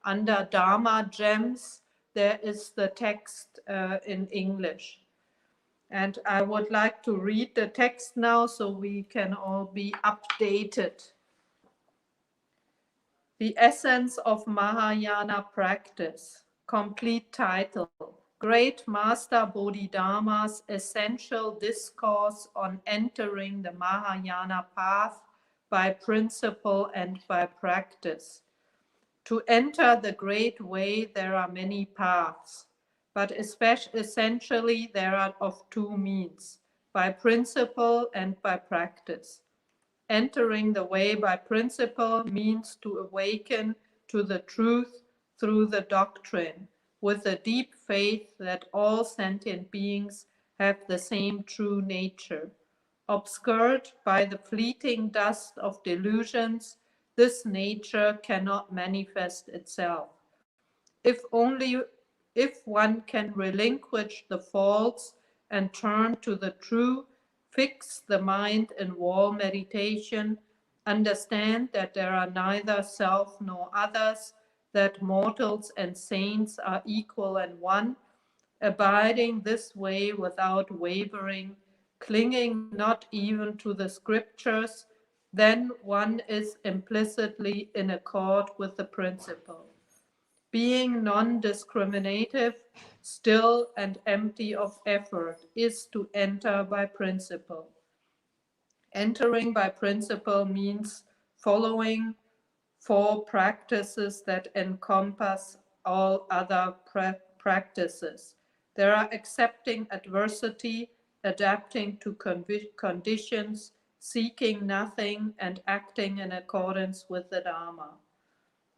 under Dharma Gems, there is the text in English. And I would like to read the text now so we can all be updated. The Essence of Mahāyāna Practice, complete title, Great Master Bodhidharma's Essential Discourse on Entering the Mahāyāna Path by Principle and by Practice. To enter the Great Way, there are many paths, but essentially there are of two means, by principle and by practice. Entering the way by principle means to awaken to the truth through the doctrine, with a deep faith that all sentient beings have the same true nature. Obscured by the fleeting dust of delusions, this nature cannot manifest itself. If one can relinquish the false and turn to the true, fix the mind in wall meditation, understand that there are neither self nor others, that mortals and saints are equal and one, abiding this way without wavering, clinging not even to the scriptures, then one is implicitly in accord with the principle. Being non-discriminative, still and empty of effort, is to enter by principle. Entering by principle means following four practices that encompass all other practices. There are accepting adversity, adapting to conditions, seeking nothing, and acting in accordance with the Dharma.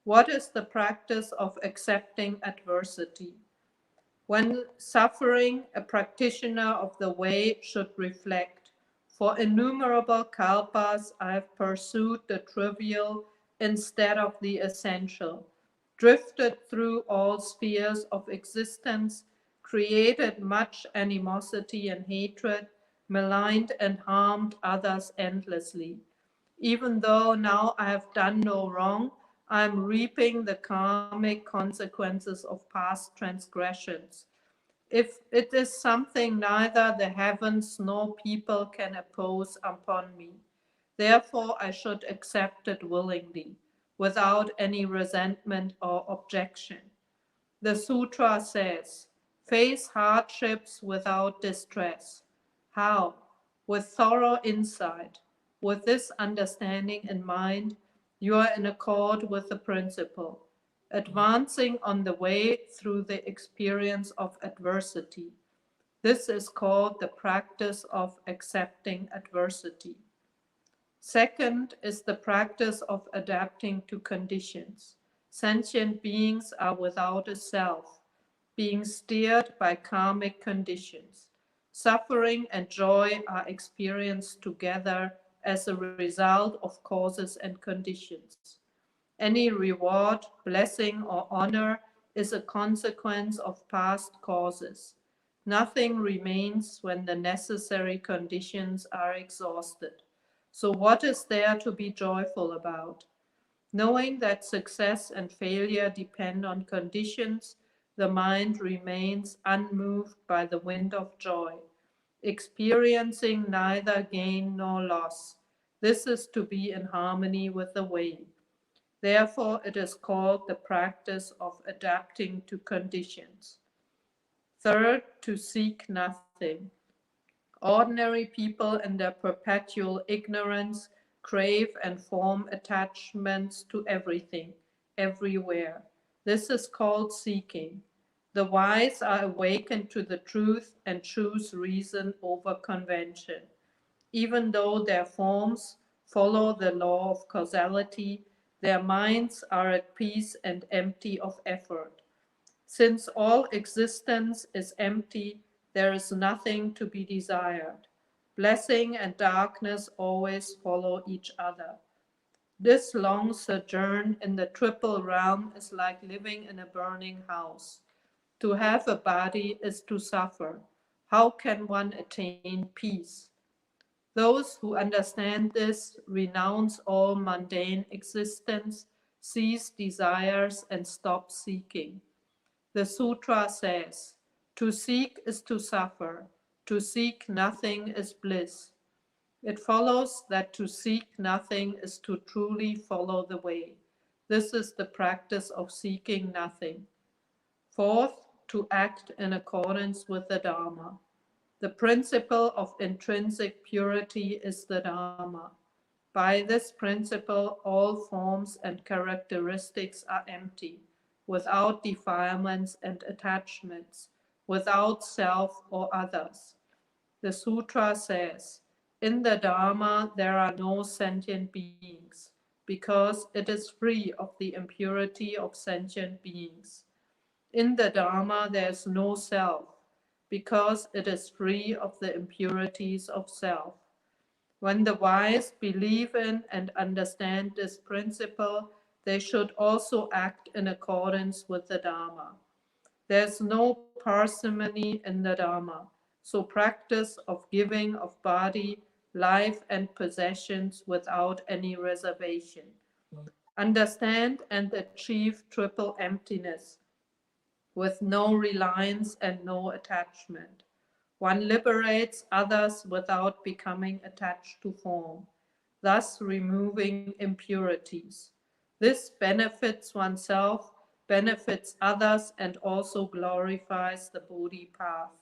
What is the practice of accepting adversity? When suffering, a practitioner of the way should reflect, for innumerable kalpas I have pursued the trivial instead of the essential, drifted through all spheres of existence, created much animosity and hatred, maligned and harmed others endlessly. Even though now I have done no wrong, I am reaping the karmic consequences of past transgressions. If it is something neither the heavens nor people can oppose upon me, therefore I should accept it willingly, without any resentment or objection. The sutra says, face hardships without distress. How? With thorough insight. With this understanding in mind, you are in accord with the principle, advancing on the way through the experience of adversity. This is called the practice of accepting adversity. Second is the practice of adapting to conditions. Sentient beings are without a self, being steered by karmic conditions. Suffering and joy are experienced together as a result of causes and conditions. Any reward, blessing, or honor is a consequence of past causes. Nothing remains when the necessary conditions are exhausted. So what is there to be joyful about? Knowing that success and failure depend on conditions, the mind remains unmoved by the wind of joy, experiencing neither gain nor loss. This is to be in harmony with the way. Therefore, it is called the practice of adapting to conditions. Third, to seek nothing. Ordinary people in their perpetual ignorance crave and form attachments to everything, everywhere. This is called seeking. The wise are awakened to the truth and choose reason over convention. Even though their forms follow the law of causality, their minds are at peace and empty of effort. Since all existence is empty, there is nothing to be desired. Blessing and darkness always follow each other. This long sojourn in the triple realm is like living in a burning house. To have a body is to suffer. How can one attain peace? Those who understand this renounce all mundane existence, cease desires, and stop seeking. The sutra says, to seek is to suffer, to seek nothing is bliss. It follows that to seek nothing is to truly follow the way. This is the practice of seeking nothing. Fourth, to act in accordance with the Dharma. The principle of intrinsic purity is the Dharma. By this principle, all forms and characteristics are empty, without defilements and attachments, without self or others. The sutra says, in the Dharma there are no sentient beings, because it is free of the impurity of sentient beings. In the Dharma there is no self, because it is free of the impurities of self. When the wise believe in and understand this principle, they should also act in accordance with the Dharma. There is no parsimony in the Dharma, so practice of giving of body, life, and possessions without any reservation. Understand and achieve triple emptiness, with no reliance and no attachment. One liberates others without becoming attached to form, thus removing impurities. This benefits oneself, benefits others, and also glorifies the Bodhi path.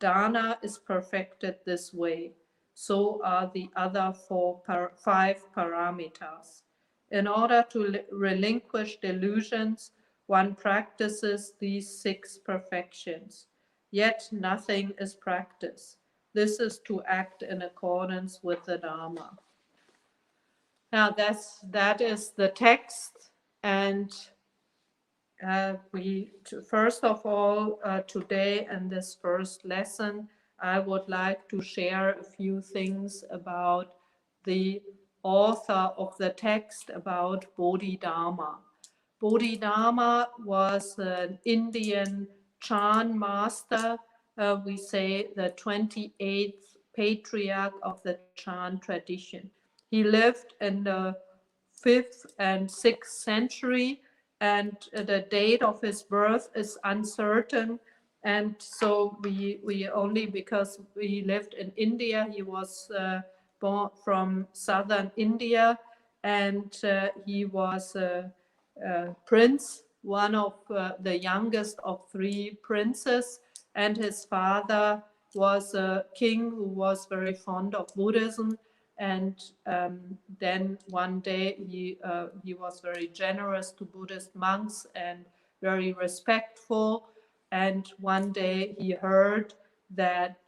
Dana is perfected this way. So are the other five paramitas. In order to relinquish delusions, one practices these 6 perfections. Yet nothing is practice. This is to act in accordance with the Dharma. Now that is the text, and first of all, today in this first lesson, I would like to share a few things about the author of the text, about Bodhidharma. Bodhidharma was an Indian Chan master, we say the 28th patriarch of the Chan tradition. He lived in the 5th and 6th century, and the date of his birth is uncertain. And so we only, because he lived in India, he was born from southern India, and he was a prince, one of the youngest of 3 princes, and his father was a king who was very fond of Buddhism. And then one day he was very generous to Buddhist monks and very respectful. And one day he heard that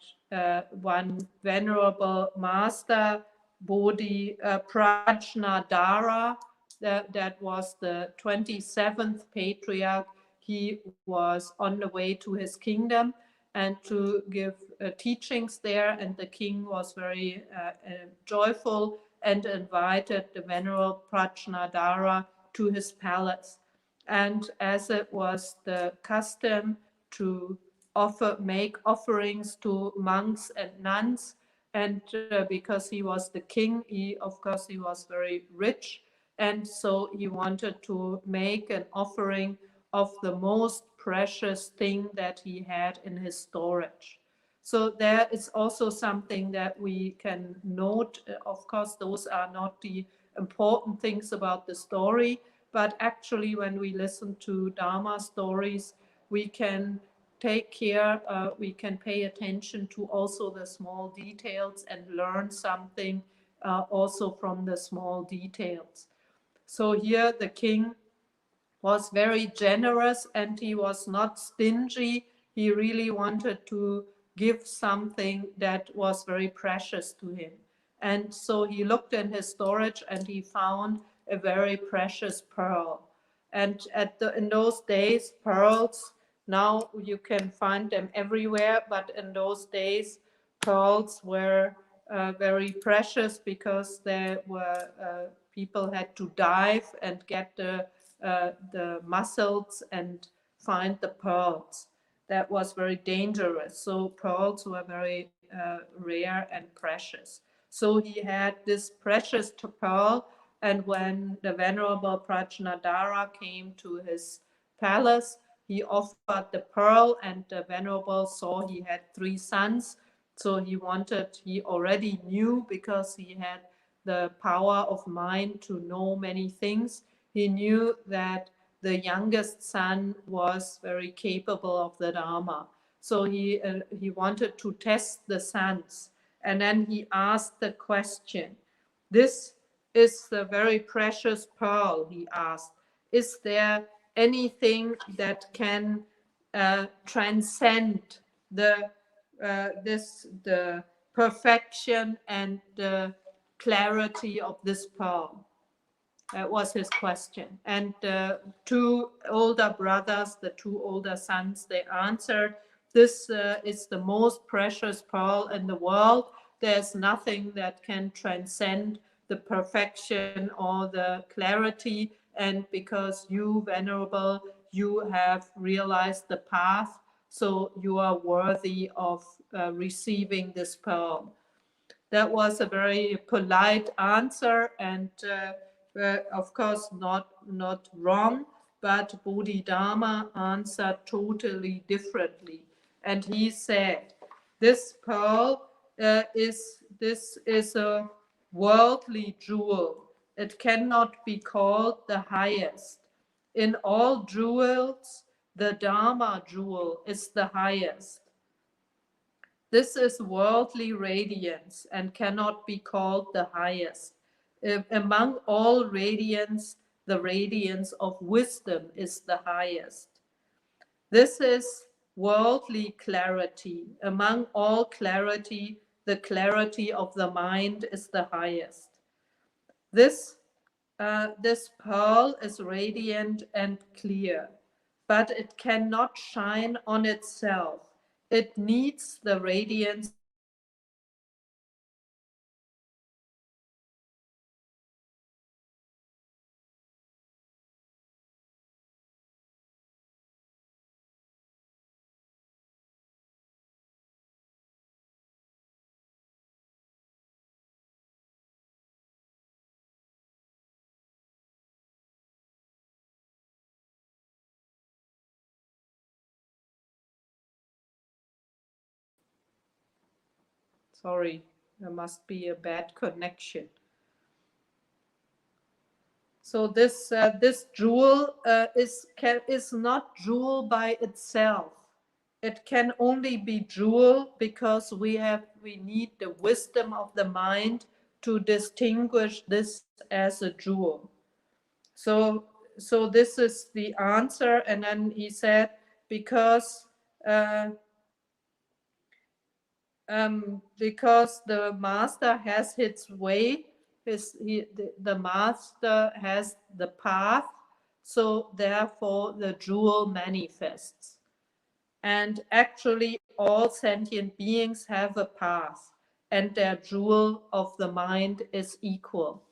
one venerable master, Bodhi Prajnadhara, that was the 27th patriarch, he was on the way to his kingdom and to give teachings there, and the king was very joyful and invited the venerable Prajnadhara to his palace. And as it was the custom to make offerings to monks and nuns, and because he was the king, of course he was very rich, and so he wanted to make an offering of the most precious thing that he had in his storage. So there is also something that we can note. Of course, those are not the important things about the story, but actually when we listen to Dharma stories, we can take care, we can pay attention to also the small details and learn something also from the small details. So here the king was very generous, and he was not stingy. He really wanted to give something that was very precious to him. And so he looked in his storage and he found a very precious pearl. And in those days, pearls, now you can find them everywhere, but in those days, pearls were very precious, because there were people had to dive and get the mussels and find the pearls. That was very dangerous. So pearls were very rare and precious. So he had this precious pearl, And when the Venerable Prajnadhara came to his palace, he offered the pearl, and the Venerable saw he had 3 sons. So he already knew, because he had the power of mind to know many things. He knew that the youngest son was very capable of the Dharma. So he wanted to test the sons. And then he asked the question, this is the very precious pearl, he asked. Is there anything that can transcend the perfection and the clarity of this pearl? That was his question. And the 2 older brothers, the 2 older sons, they answered, this is the most precious pearl in the world. There's nothing that can transcend the perfection or the clarity. And because you, Venerable, you have realized the path, so you are worthy of receiving this pearl. That was a very polite answer, and of course not wrong, but Bodhidharma answered totally differently. And he said, this pearl is a worldly jewel. It cannot be called the highest. In all jewels, the Dharma jewel is the highest. This is worldly radiance and cannot be called the highest. Among all radiance, the radiance of wisdom is the highest. This is worldly clarity. Among all clarity, the clarity of the mind is the highest. This pearl is radiant and clear, but it cannot shine on itself. It needs the radiance Sorry, there must be a bad connection. So this jewel is not jewel by itself. It can only be jewel because we need the wisdom of the mind to distinguish this as a jewel. So this is the answer. And then he said, because the master has his way, the master has the path, so therefore the jewel manifests. And actually all sentient beings have a path, and their jewel of the mind is equal.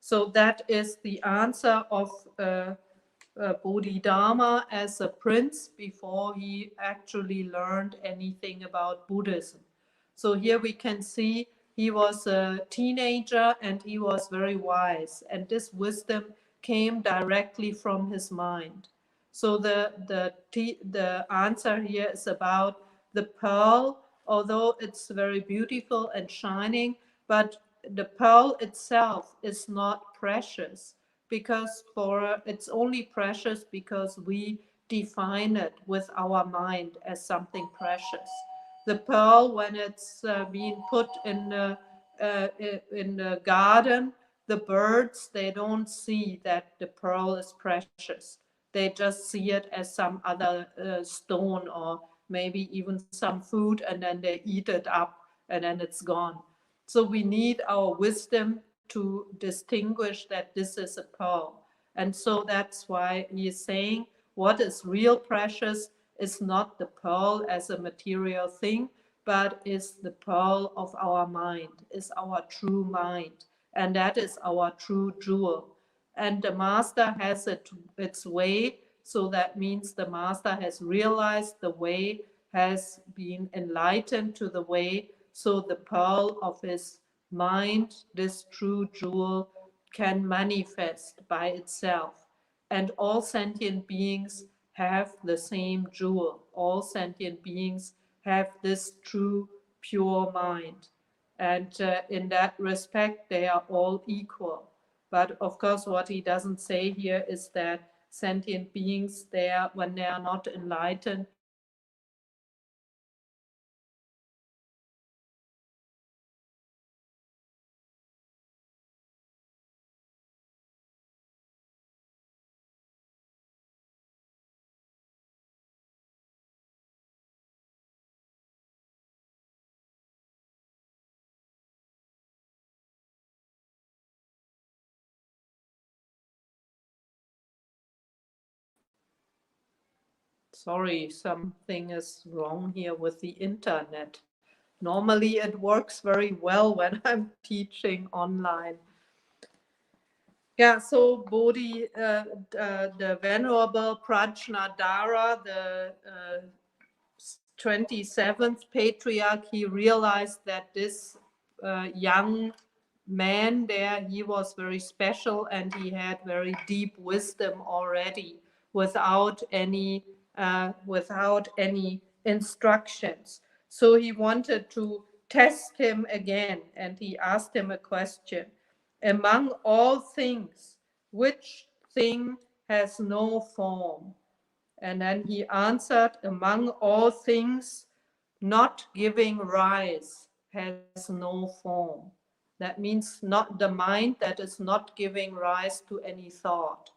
So that is the answer of Bodhidharma as a prince before he actually learned anything about Buddhism. So here we can see he was a teenager and he was very wise, and this wisdom came directly from his mind. So the answer here is about the pearl, although it's very beautiful and shining, but the pearl itself is not precious, because it's only precious because we define it with our mind as something precious. The pearl, when it's being put in the garden, the birds, they don't see that the pearl is precious. They just see it as some other stone, or maybe even some food, and then they eat it up and then it's gone. So we need our wisdom to distinguish that this is a pearl. And so that's why he is saying what is real precious is not the pearl as a material thing, but is the pearl of our mind, is our true mind. And that is our true jewel. And the master has its way. So that means the master has realized the way, has been enlightened to the way. So the pearl of his mind, this true jewel, can manifest by itself. And all sentient beings have the same jewel. All sentient beings have this true, pure mind. And in that respect, they are all equal. But of course, what he doesn't say here is that sentient beings, when they are not enlightened, sorry, something is wrong here with the internet. Normally it works very well when I'm teaching online. Yeah, so the Venerable Prajnadhara, the 27th patriarch, he realized that this young man there, he was very special and he had very deep wisdom already without any instructions. So he wanted to test him again, and he asked him a question. Among all things, which thing has no form? And then he answered, among all things, not giving rise has no form. That means not the mind that is not giving rise to any thought.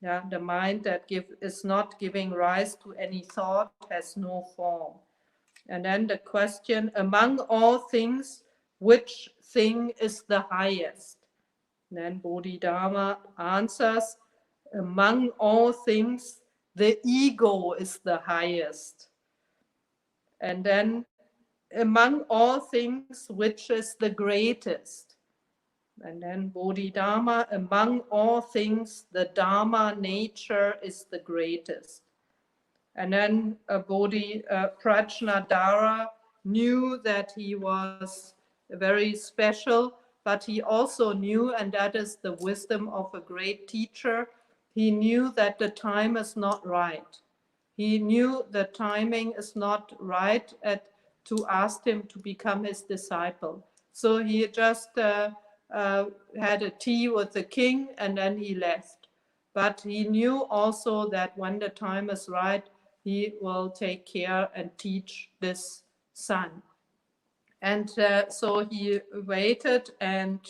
Yeah, the mind that is not giving rise to any thought has no form. And then the question, among all things, which thing is the highest? And then Bodhidharma answers, among all things, the ego is the highest. And then among all things, which is the greatest? And then Bodhidharma, among all things, the Dharma nature is the greatest. And then Prajnadhara knew that he was very special, but he also knew, and that is the wisdom of a great teacher, he knew that the time is not right. He knew the timing is not right to ask him to become his disciple. So he just had a tea with the king and then he left. But he knew also that when the time is right, he will take care and teach this son. And so he waited, and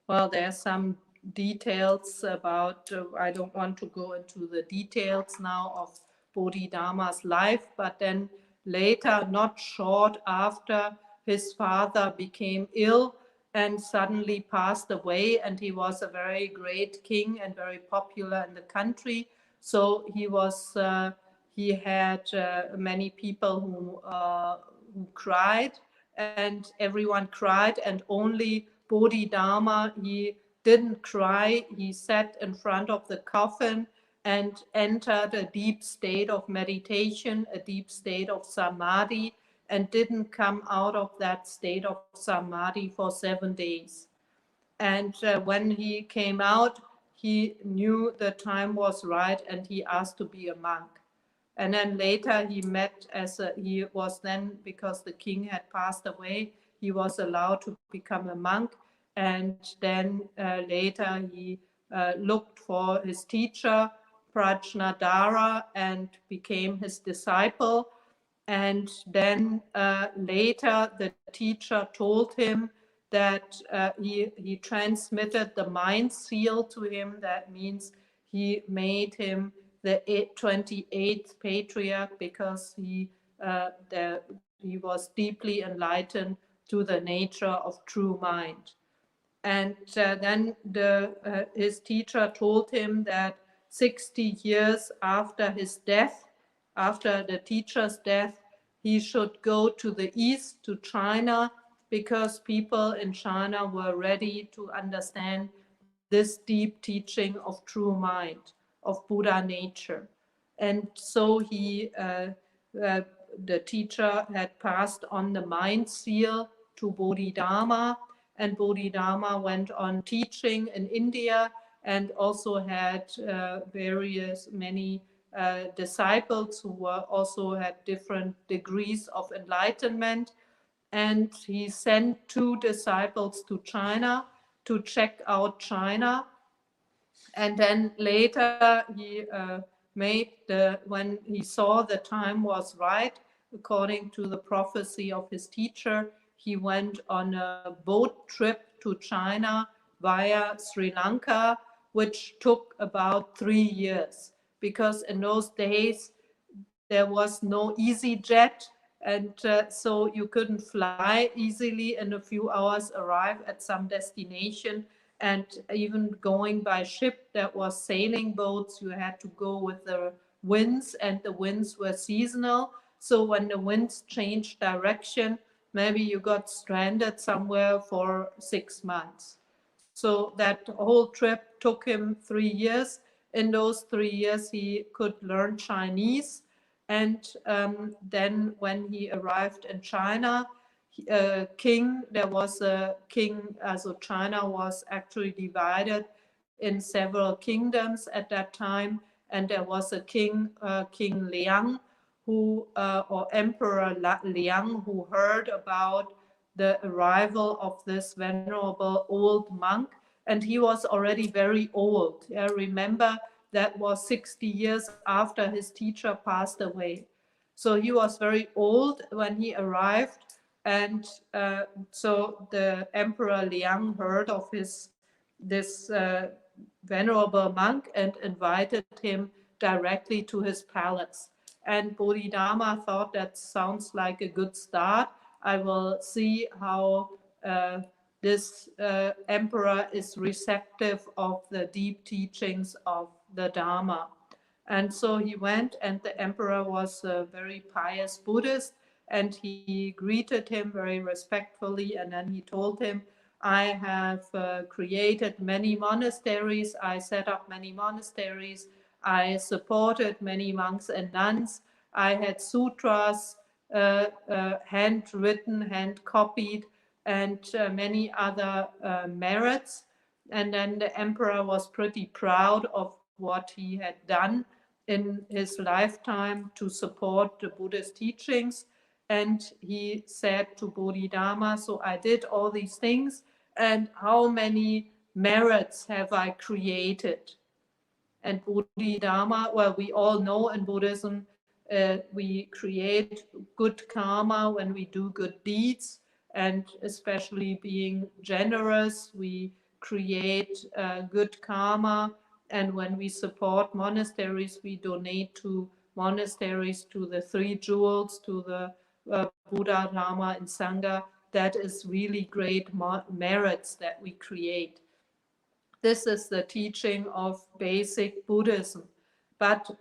well, there's some details about, I don't want to go into the details now of Bodhidharma's life, but then later, not short after, his father became ill and suddenly passed away, and he was a very great king and very popular in the country. So he had many people who cried, and everyone cried, and only Bodhidharma, he didn't cry. He sat in front of the coffin and entered a deep state of meditation, a deep state of samadhi, and didn't come out of that state of samadhi for 7 days. And when he came out, he knew the time was right and he asked to be a monk. And then later he was then, because the king had passed away, he was allowed to become a monk. And then later he looked for his teacher, Prajnadhara, and became his disciple. And then later the teacher told him that he transmitted the mind seal to him. That means he made him the 28th patriarch, because he was deeply enlightened to the nature of true mind. And then his teacher told him that 60 years after his death, after the teacher's death, he should go to the east, to China, because people in China were ready to understand this deep teaching of true mind, of Buddha nature. And so the teacher had passed on the mind seal to Bodhidharma, and Bodhidharma went on teaching in India and also had many disciples who also had different degrees of enlightenment. And he sent 2 disciples to China to check out China. And then later he when he saw the time was right, according to the prophecy of his teacher, he went on a boat trip to China via Sri Lanka, which took about 3 years, because in those days there was no easy jet, and so you couldn't fly easily in a few hours, arrive at some destination. And even going by ship, there was sailing boats, you had to go with the winds, and the winds were seasonal. So when the winds changed direction, maybe you got stranded somewhere for 6 months. So that whole trip took him 3 years. In those 3 years, he could learn Chinese. And then when he arrived in China, there was a king, so China was actually divided in several kingdoms at that time. And there was a king, King Liang, or Emperor Liang, who heard about the arrival of this venerable old monk. And he was already very old. I remember that was 60 years after his teacher passed away. So he was very old when he arrived. And so the Emperor Liang heard of this venerable monk and invited him directly to his palace. And Bodhidharma thought, that sounds like a good start. I will see how this emperor is receptive of the deep teachings of the Dharma. And so he went, and the emperor was a very pious Buddhist, and he greeted him very respectfully. And then he told him, I have created many monasteries, I set up many monasteries, I supported many monks and nuns, I had sutras handwritten, hand copied, and many other merits. And then the emperor was pretty proud of what he had done in his lifetime to support the Buddhist teachings. And he said to Bodhidharma, so I did all these things, and how many merits have I created? And Bodhidharma, well, we all know in Buddhism, we create good karma when we do good deeds, and especially being generous, we create good karma. And when we support monasteries, we donate to monasteries, to the 3 jewels, to the Buddha, Dharma, and Sangha. That is really great merits that we create. This is the teaching of basic Buddhism. But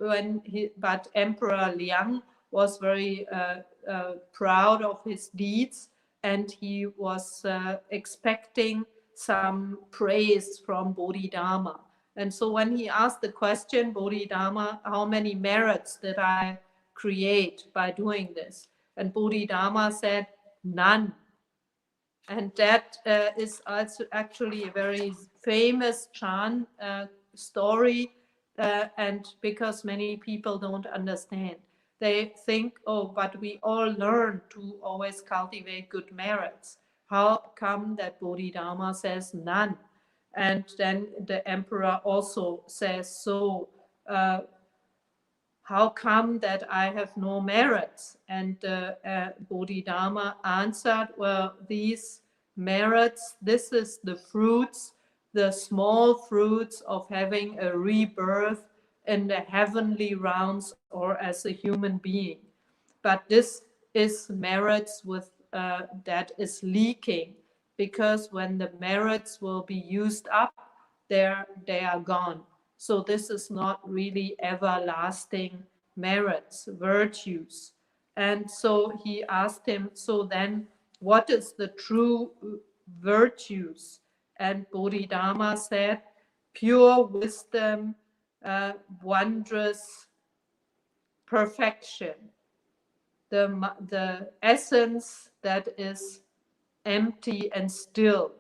Emperor Liang was very proud of his deeds, and he was expecting some praise from Bodhidharma. And so when he asked the question, Bodhidharma, how many merits did I create by doing this? And Bodhidharma said, none. And that is also actually a very famous Chan story, and because many people don't understand. They think, oh, but we all learn to always cultivate good merits. How come that Bodhidharma says none? And then the emperor also says, so how come that I have no merits? And Bodhidharma answered, well, these merits, this is the fruits, the small fruits of having a rebirth in the heavenly realms or as a human being. But this is merits with that is leaking, because when the merits will be used up, they are gone. So this is not really everlasting merits, virtues. And so he asked him, so then what is the true virtues? And Bodhidharma said, pure wisdom, wondrous perfection, the essence that is empty and still.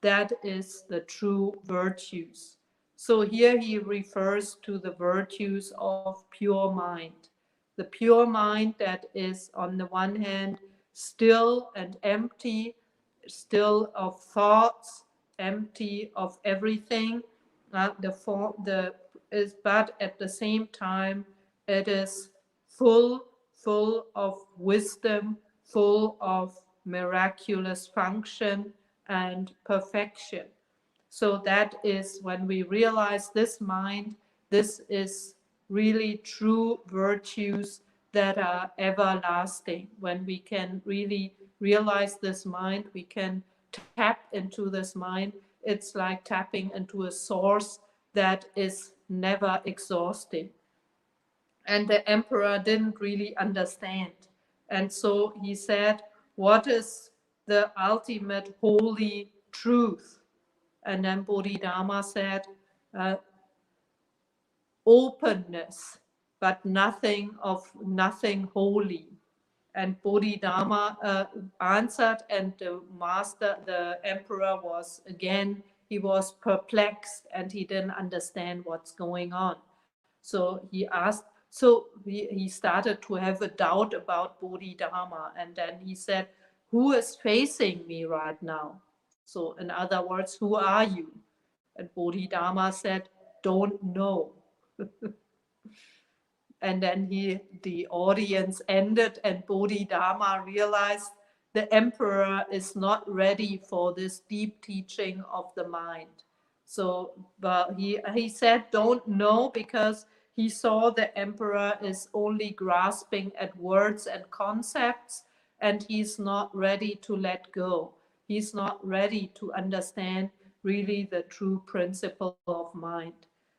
that is the true virtues. So here he refers to the virtues of pure mind. The pure mind that is on the one hand still and empty, still of thoughts, empty of everything, but at the same time it is full of wisdom, full of miraculous function and perfection. So that is when we realize this mind, this is really true virtues that are everlasting. When we can really realize this mind, we can tap into this mind. It's like tapping into a source that is never exhausting. And the emperor didn't really understand. And so he said, what is the ultimate holy truth? And then Bodhidharma said, openness, but nothing holy. And Bodhidharma answered, and the emperor was again, he was perplexed and he didn't understand what's going on. So he asked, so he started to have a doubt about Bodhidharma, and then he said, who is facing me right now? So in other words, who are you? And Bodhidharma said, don't know. And then the audience ended, and Bodhidharma realized the emperor is not ready for this deep teaching of the mind. So but he said, don't know, because he saw the emperor is only grasping at words and concepts, and he's not ready to let go. He's not ready to understand really the true principle of mind.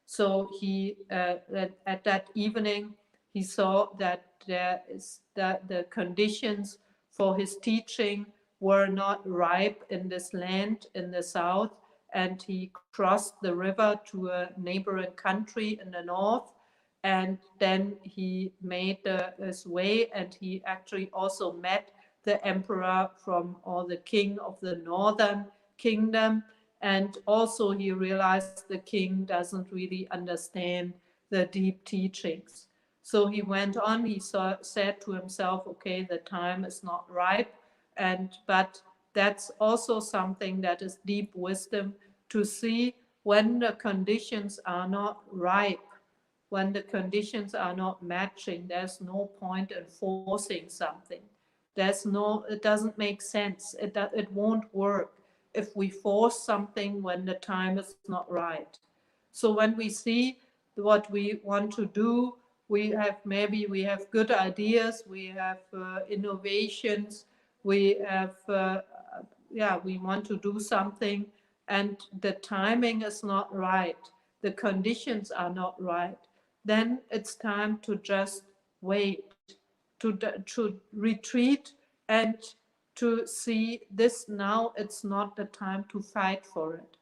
So he at that evening, he saw that the conditions for his teaching were not ripe in this land in the south, and he crossed the river to a neighboring country in the north, and then he made his way, and he actually also met the emperor or the king of the northern kingdom. And also he realized the king doesn't really understand the deep teachings. So he went on, he said to himself, okay, the time is not ripe, but that's also something that is deep wisdom, to see when the conditions are not ripe, when the conditions are not matching. There's no point in forcing something. It doesn't make sense. It won't work if we force something when the time is not right. So when we see what we want to do, we have good ideas, we have innovations, we want to do something, and the timing is not right, the conditions are not right, then it's time to just wait, to retreat, and to see this now. It's not the time to fight for it,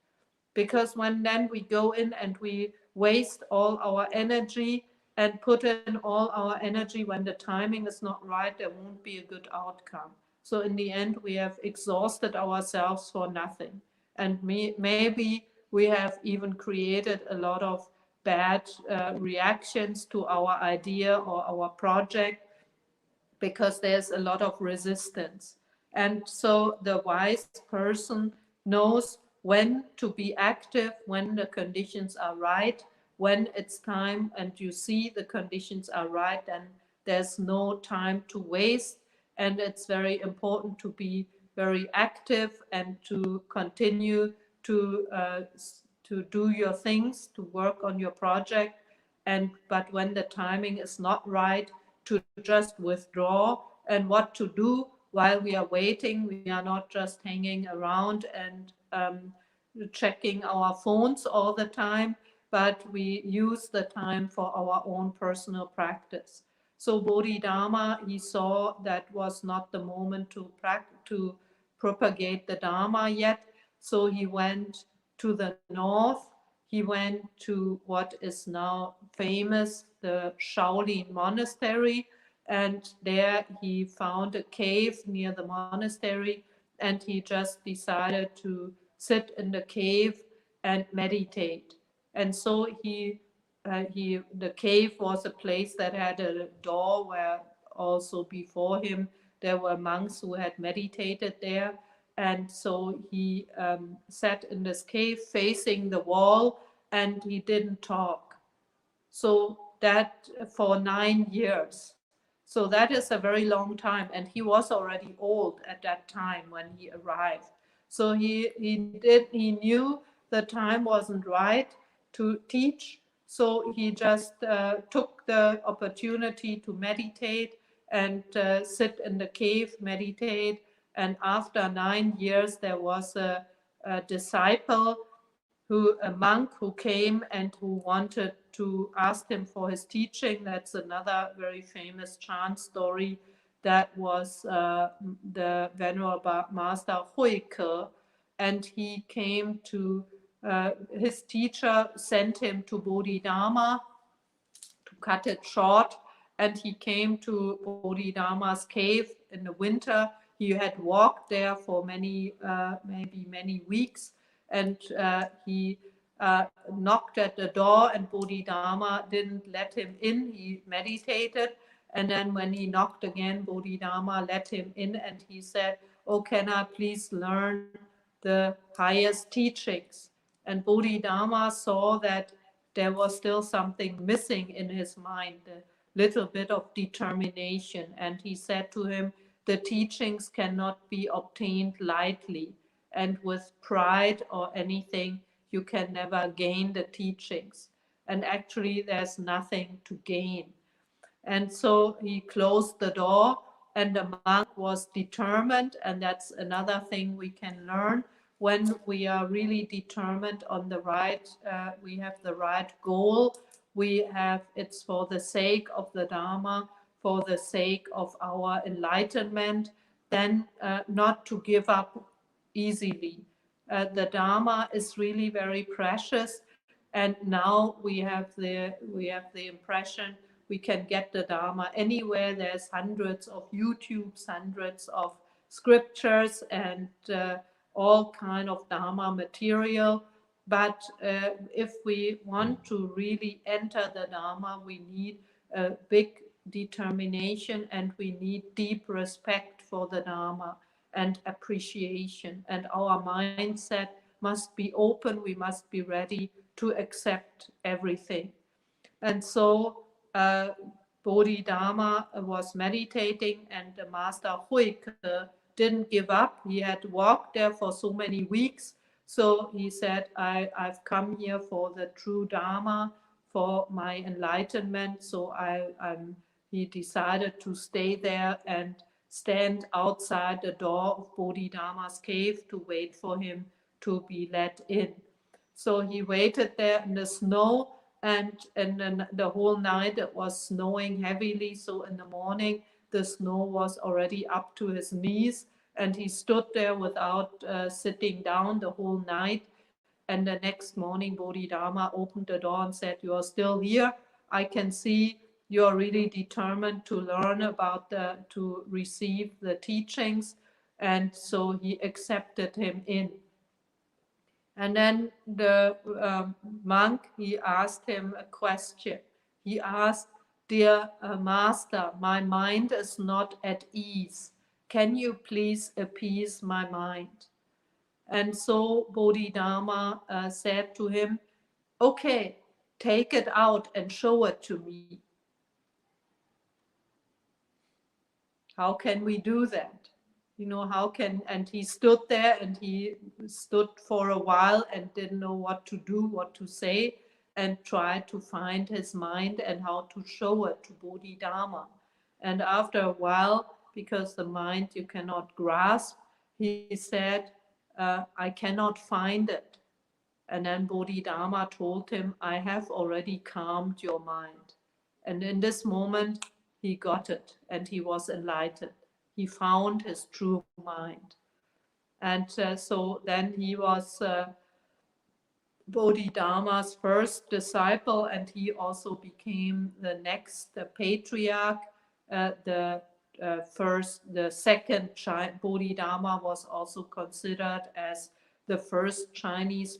because when then we go in and we waste all our energy and put in all our energy when the timing is not right, there won't be a good outcome. So in the end, we have exhausted ourselves for nothing, and maybe we have even created a lot of bad reactions to our idea or our project, because there's a lot of resistance. And so the wise person knows when to be active, when the conditions are right, when it's time and you see the conditions are right, then there's no time to waste. And it's very important to be very active and to continue to do your things, to work on your project. But when the timing is not right, to just withdraw. And what to do while we are waiting? We are not just hanging around and checking our phones all the time, but we use the time for our own personal practice. So Bodhidharma, he saw that was not the moment to propagate the Dharma yet. So he went to the north. He went to what is now famous, the Shaolin Monastery, and there he found a cave near the monastery, and he just decided to sit in the cave and meditate. And so the cave was a place that had a door where also before him there were monks who had meditated there. And so he sat in this cave facing the wall, and he didn't talk. So that for 9 years. So that is a very long time. And he was already old at that time when he arrived. So he knew the time wasn't right to teach. So he just took the opportunity to meditate and sit in the cave, meditate. And after 9 years, there was a disciple, a monk who came and who wanted to ask him for his teaching. That's another very famous Chan story. That was the Venerable Master Huike, and he came to, his teacher sent him to Bodhidharma. To cut it short, and he came to Bodhidharma's cave in the winter. He had walked there for maybe many weeks, and he knocked at the door, and Bodhidharma didn't let him in. He meditated, and then when he knocked again, Bodhidharma let him in, and he said, "Oh, can I please learn the highest teachings?" And Bodhidharma saw that there was still something missing in his mind, a little bit of determination. And he said to him, the teachings cannot be obtained lightly. And with pride or anything, you can never gain the teachings. And actually, there's nothing to gain. And so he closed the door, and the monk was determined. And that's another thing we can learn. When we are really determined on the right, we have the right goal. It's for the sake of the Dharma, for the sake of our enlightenment, then not to give up easily. The Dharma is really very precious, and now we have the impression we can get the Dharma anywhere. There's hundreds of YouTubes, hundreds of scriptures, and all kind of Dharma material. But if we want to really enter the Dharma, we need a big determination, and we need deep respect for the Dharma and appreciation. And our mindset must be open. We must be ready to accept everything. And so Bodhidharma was meditating, and the Master Huike didn't give up. He had walked there for so many weeks. So he said, I've come here for the true Dharma, for my enlightenment. So he decided to stay there and stand outside the door of Bodhidharma's cave to wait for him to be let in. So he waited there in the snow, and then the whole night it was snowing heavily. So in the morning, the snow was already up to his knees, and he stood there without sitting down the whole night. And the next morning, Bodhidharma opened the door and said, "You are still here. I can see you are really determined to learn to receive the teachings." And so he accepted him in. And then the monk, he asked him a question. He asked, "Dear Master, my mind is not at ease. Can you please appease my mind?" And so Bodhidharma said to him, "Okay, take it out and show it to me." How can we do that? And he stood there, and he stood for a while and didn't know what to do, what to say, and tried to find his mind and how to show it to Bodhidharma. And after a while, because the mind you cannot grasp, he said, "I cannot find it." And then Bodhidharma told him, "I have already calmed your mind." And in this moment, he got it, and he was enlightened. He found his true mind. And so then he was Bodhidharma's first disciple, and he also became the next patriarch. The second Bodhidharma was also considered as the first Chinese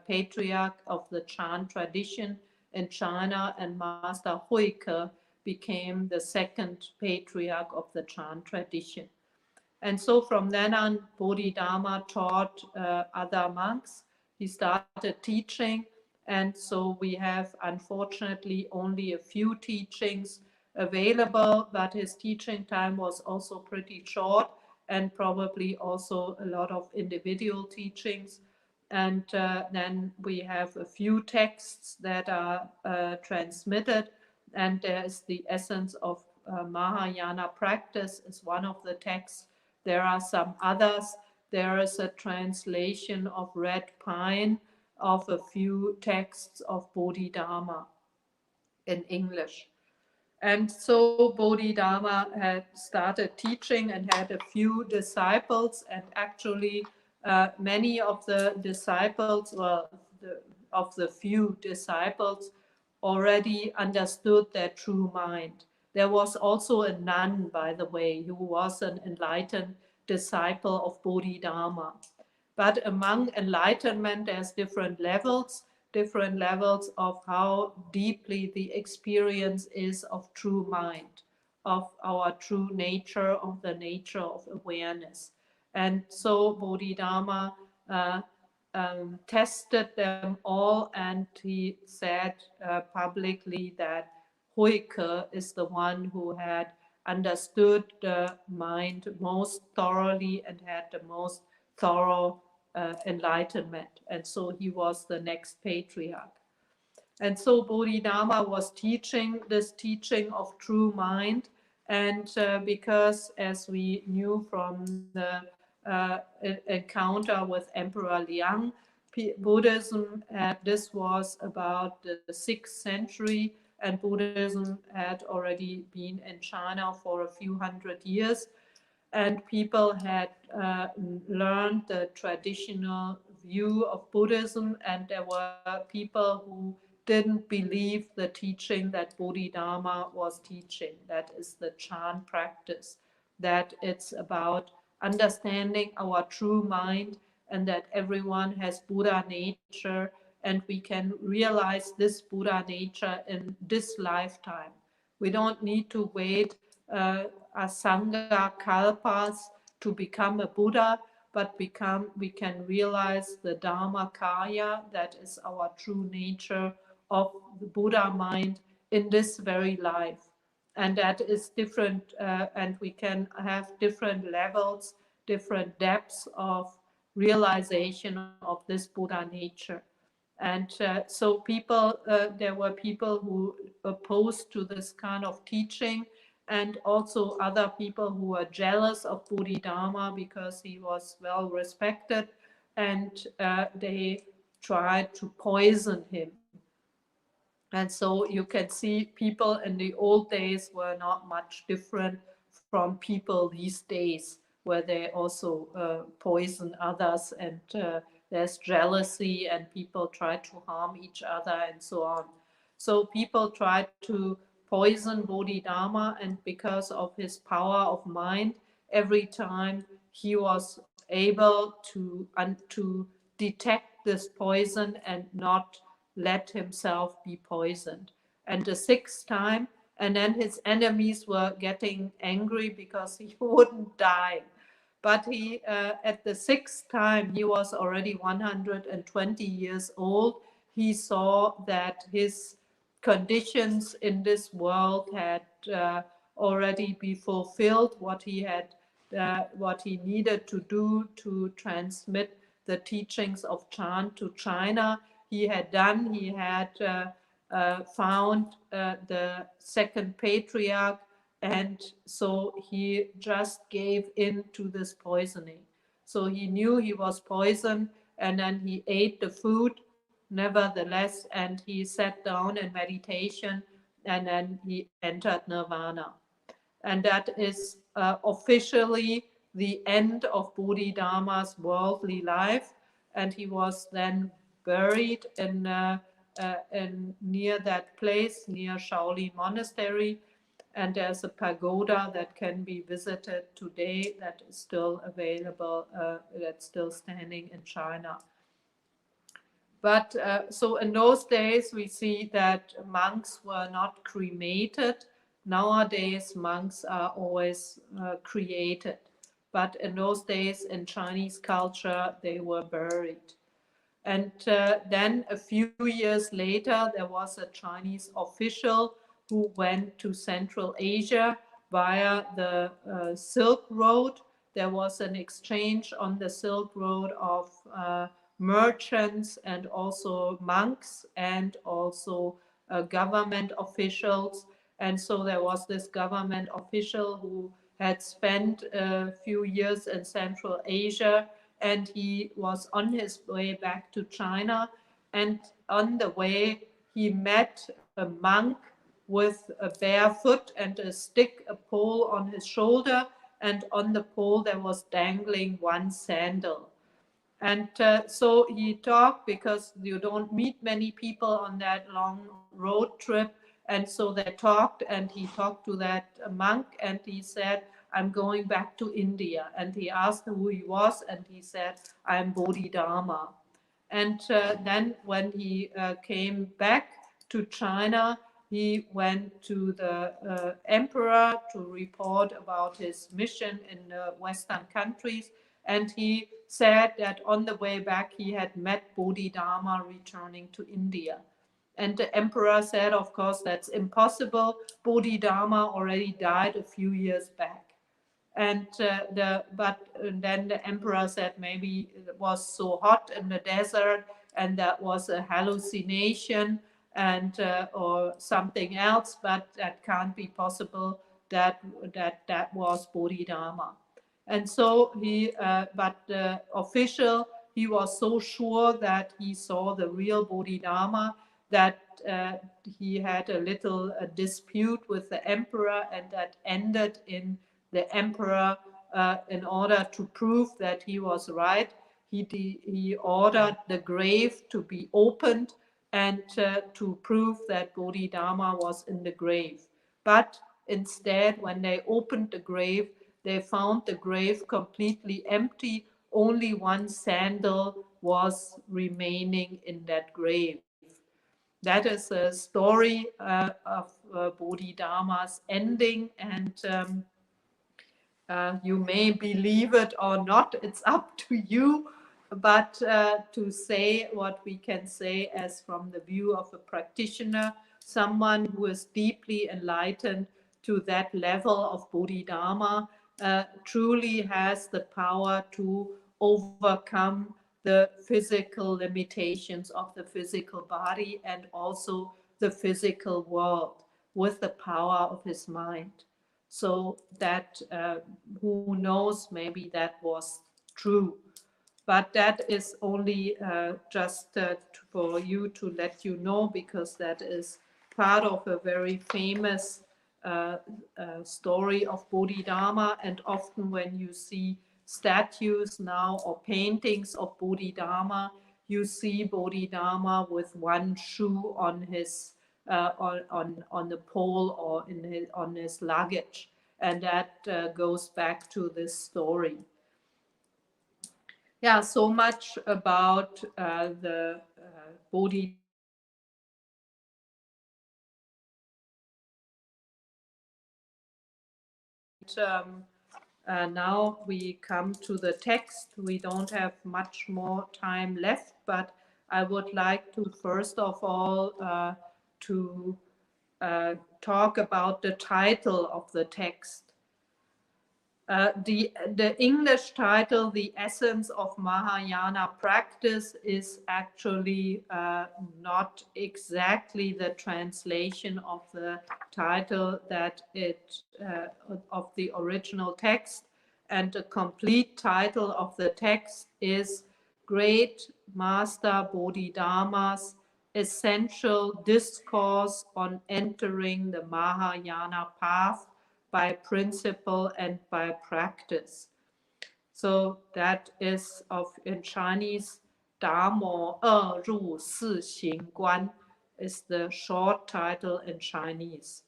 patriarch of the Chan tradition in China, and Master Huike became the second patriarch of the Chan tradition. And so from then on, Bodhidharma taught other monks. He started teaching, and so we have, unfortunately, only a few teachings available, but his teaching time was also pretty short, and probably also a lot of individual teachings. And then we have a few texts that are transmitted, and there's the Essence of Mahāyāna Practice is one of the texts. There are some others. There is a translation of Red Pine of a few texts of Bodhidharma in English. And so Bodhidharma had started teaching and had a few disciples, and actually many of the disciples, of the few disciples, already understood their true mind. There was also a nun, by the way, who was an enlightened disciple of Bodhidharma. But among enlightenment, there's different levels of how deeply the experience is of true mind, of our true nature, of the nature of awareness. And so Bodhidharma tested them all, and he said publicly that Huike is the one who had understood the mind most thoroughly and had the most thorough enlightenment. And so he was the next patriarch. And so Bodhidharma was teaching this teaching of true mind. And because, as we knew from the encounter with Emperor Liang, Buddhism, this was about the 6th century, and Buddhism had already been in China for a few hundred years. And people had learned the traditional view of Buddhism, and there were people who didn't believe the teaching that Bodhidharma was teaching. That is the Chan practice, that it's about understanding our true mind, and that everyone has Buddha nature, and we can realize this Buddha nature in this lifetime. We don't need to wait asanga kalpas to become a Buddha, but we can realize the Dharmakaya, that is our true nature of the Buddha mind in this very life. And that is different, and we can have different levels, different depths of realization of this Buddha nature. And so people, there were people who opposed to this kind of teaching, and also other people who were jealous of Bodhidharma because he was well respected, and they tried to poison him. And so you can see people in the old days were not much different from people these days, where they also poison others, and there's jealousy, and people try to harm each other and so on. So people tried to poison Bodhidharma, and because of his power of mind, every time he was able to detect this poison and not let himself be poisoned. And the 6th time, and then his enemies were getting angry because he wouldn't die. But he, at the 6th time, he was already 120 years old. He saw that his conditions in this world had already been fulfilled, what he needed to do to transmit the teachings of Chan to China. He had done. He had found the second patriarch, and so he just gave in to this poisoning. So he knew he was poisoned, and then he ate the food nevertheless, and he sat down in meditation, and then he entered nirvana. And that is officially the end of Bodhidharma's worldly life, and he was then buried in near that place, near Shaolin Monastery. And there's a pagoda that can be visited today that is still available, that's still standing in China. But so in those days, we see that monks were not cremated. Nowadays, monks are always created. But in those days, in Chinese culture, they were buried. And then a few years later, there was a Chinese official who went to Central Asia via the Silk Road. There was an exchange on the Silk Road of merchants and also monks and also government officials. And so there was this government official who had spent a few years in Central Asia, and he was on his way back to China. And on the way, he met a monk with a bare foot and a stick, a pole on his shoulder. And on the pole, there was dangling one sandal. And so he talked, because you don't meet many people on that long road trip. And so they talked, and he talked to that monk, and he said, I'm going back to India. And he asked who he was, and he said, I'm Bodhidharma. And then when he came back to China, he went to the emperor to report about his mission in the Western countries. And he said that on the way back, he had met Bodhidharma returning to India. And the emperor said, of course, that's impossible. Bodhidharma already died a few years back. And then the emperor said maybe it was so hot in the desert and that was a hallucination and or something else, but that can't be possible. That was Bodhidharma. And so but the official, he was so sure that he saw the real Bodhidharma that he had a little dispute with the emperor, and that ended in the emperor, in order to prove that he was right, he ordered the grave to be opened and to prove that Bodhidharma was in the grave. But instead, when they opened the grave, they found the grave completely empty. Only one sandal was remaining in that grave. That is a story of Bodhidharma's ending, and you may believe it or not, it's up to you. But to say what we can say as from the view of a practitioner, someone who is deeply enlightened to that level of Bodhidharma, truly has the power to overcome the physical limitations of the physical body and also the physical world with the power of his mind. So that who knows, maybe that was true. But that is only just for you to let you know, because that is part of a very famous story of Bodhidharma. And often when you see statues now or paintings of Bodhidharma, you see Bodhidharma with one shoe on his on the pole or on his luggage, and that goes back to this story. Yeah, so much about the Bodhidharma. Now we come to the text. We don't have much more time left, but I would like to first of all to talk about the title of the text. The English title, The Essence of Mahāyāna Practice, is actually not exactly the translation of the title that of the original text. And the complete title of the text is Great Master Bodhidharma's Essential Discourse on Entering the Mahāyāna Path by Principle and by Practice. So that is in Chinese, 达摩二入四行观 is the short title in Chinese.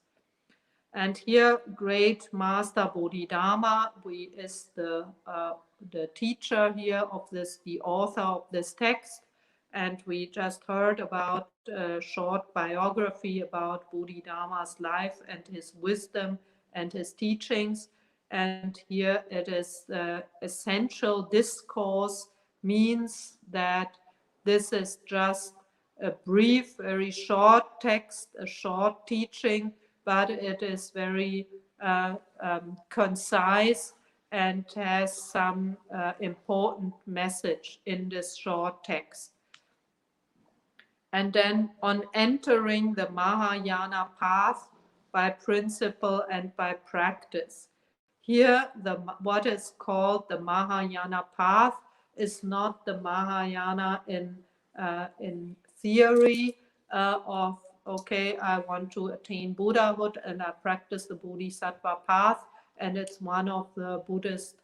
And here, great Master Bodhidharma, is the teacher here of this, the author of this text. And we just heard about a short biography about Bodhidharma's life and his wisdom and his teachings. And here it is the Essential Discourse, means that this is just a brief, very short text, a short teaching, but it is very concise and has some important message in this short text. And then on entering the Mahāyāna path by principle and by practice. Here, what is called the Mahāyāna path is not the Mahāyāna in theory of, okay, I want to attain Buddhahood and I practice the Bodhisattva path, and it's one of the Buddhist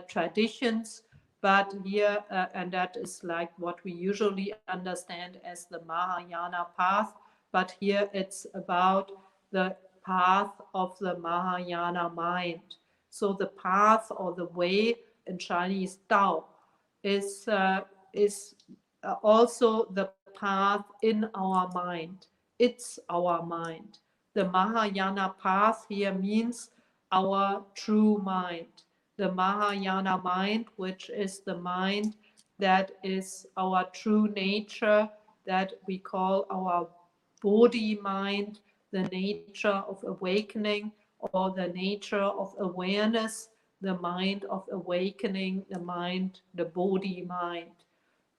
traditions. But here, and that is like what we usually understand as the Mahāyāna path, but here it's about the path of the Mahāyāna mind. So the path or the way in Chinese Tao is also the path in our mind. It's our mind. The Mahāyāna path here means our true mind. The Mahāyāna mind, which is the mind that is our true nature, that we call our Bodhi mind, the nature of awakening, or the nature of awareness, the mind of awakening, the mind, the Bodhi mind.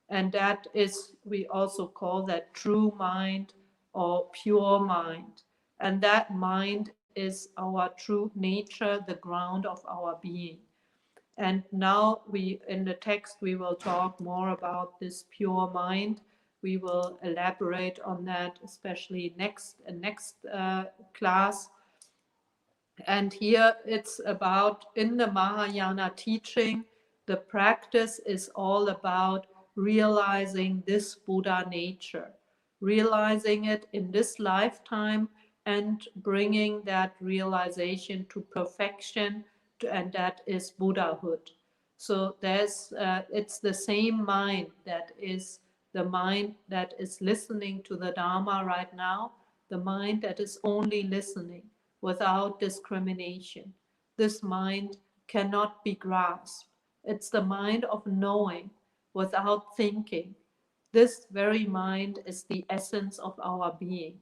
And that is, we also call that true mind or pure mind. And that mind is our true nature, the ground of our being. And now in the text, we will talk more about this pure mind. We will elaborate on that, especially next class. And here it's about, in the Mahāyāna teaching, the practice is all about realizing this Buddha nature, realizing it in this lifetime and bringing that realization to perfection, and that is Buddhahood. So it's the same mind that is the mind that is listening to the Dharma right now, the mind that is only listening without discrimination. This mind cannot be grasped. It's the mind of knowing without thinking. This very mind is the essence of our being.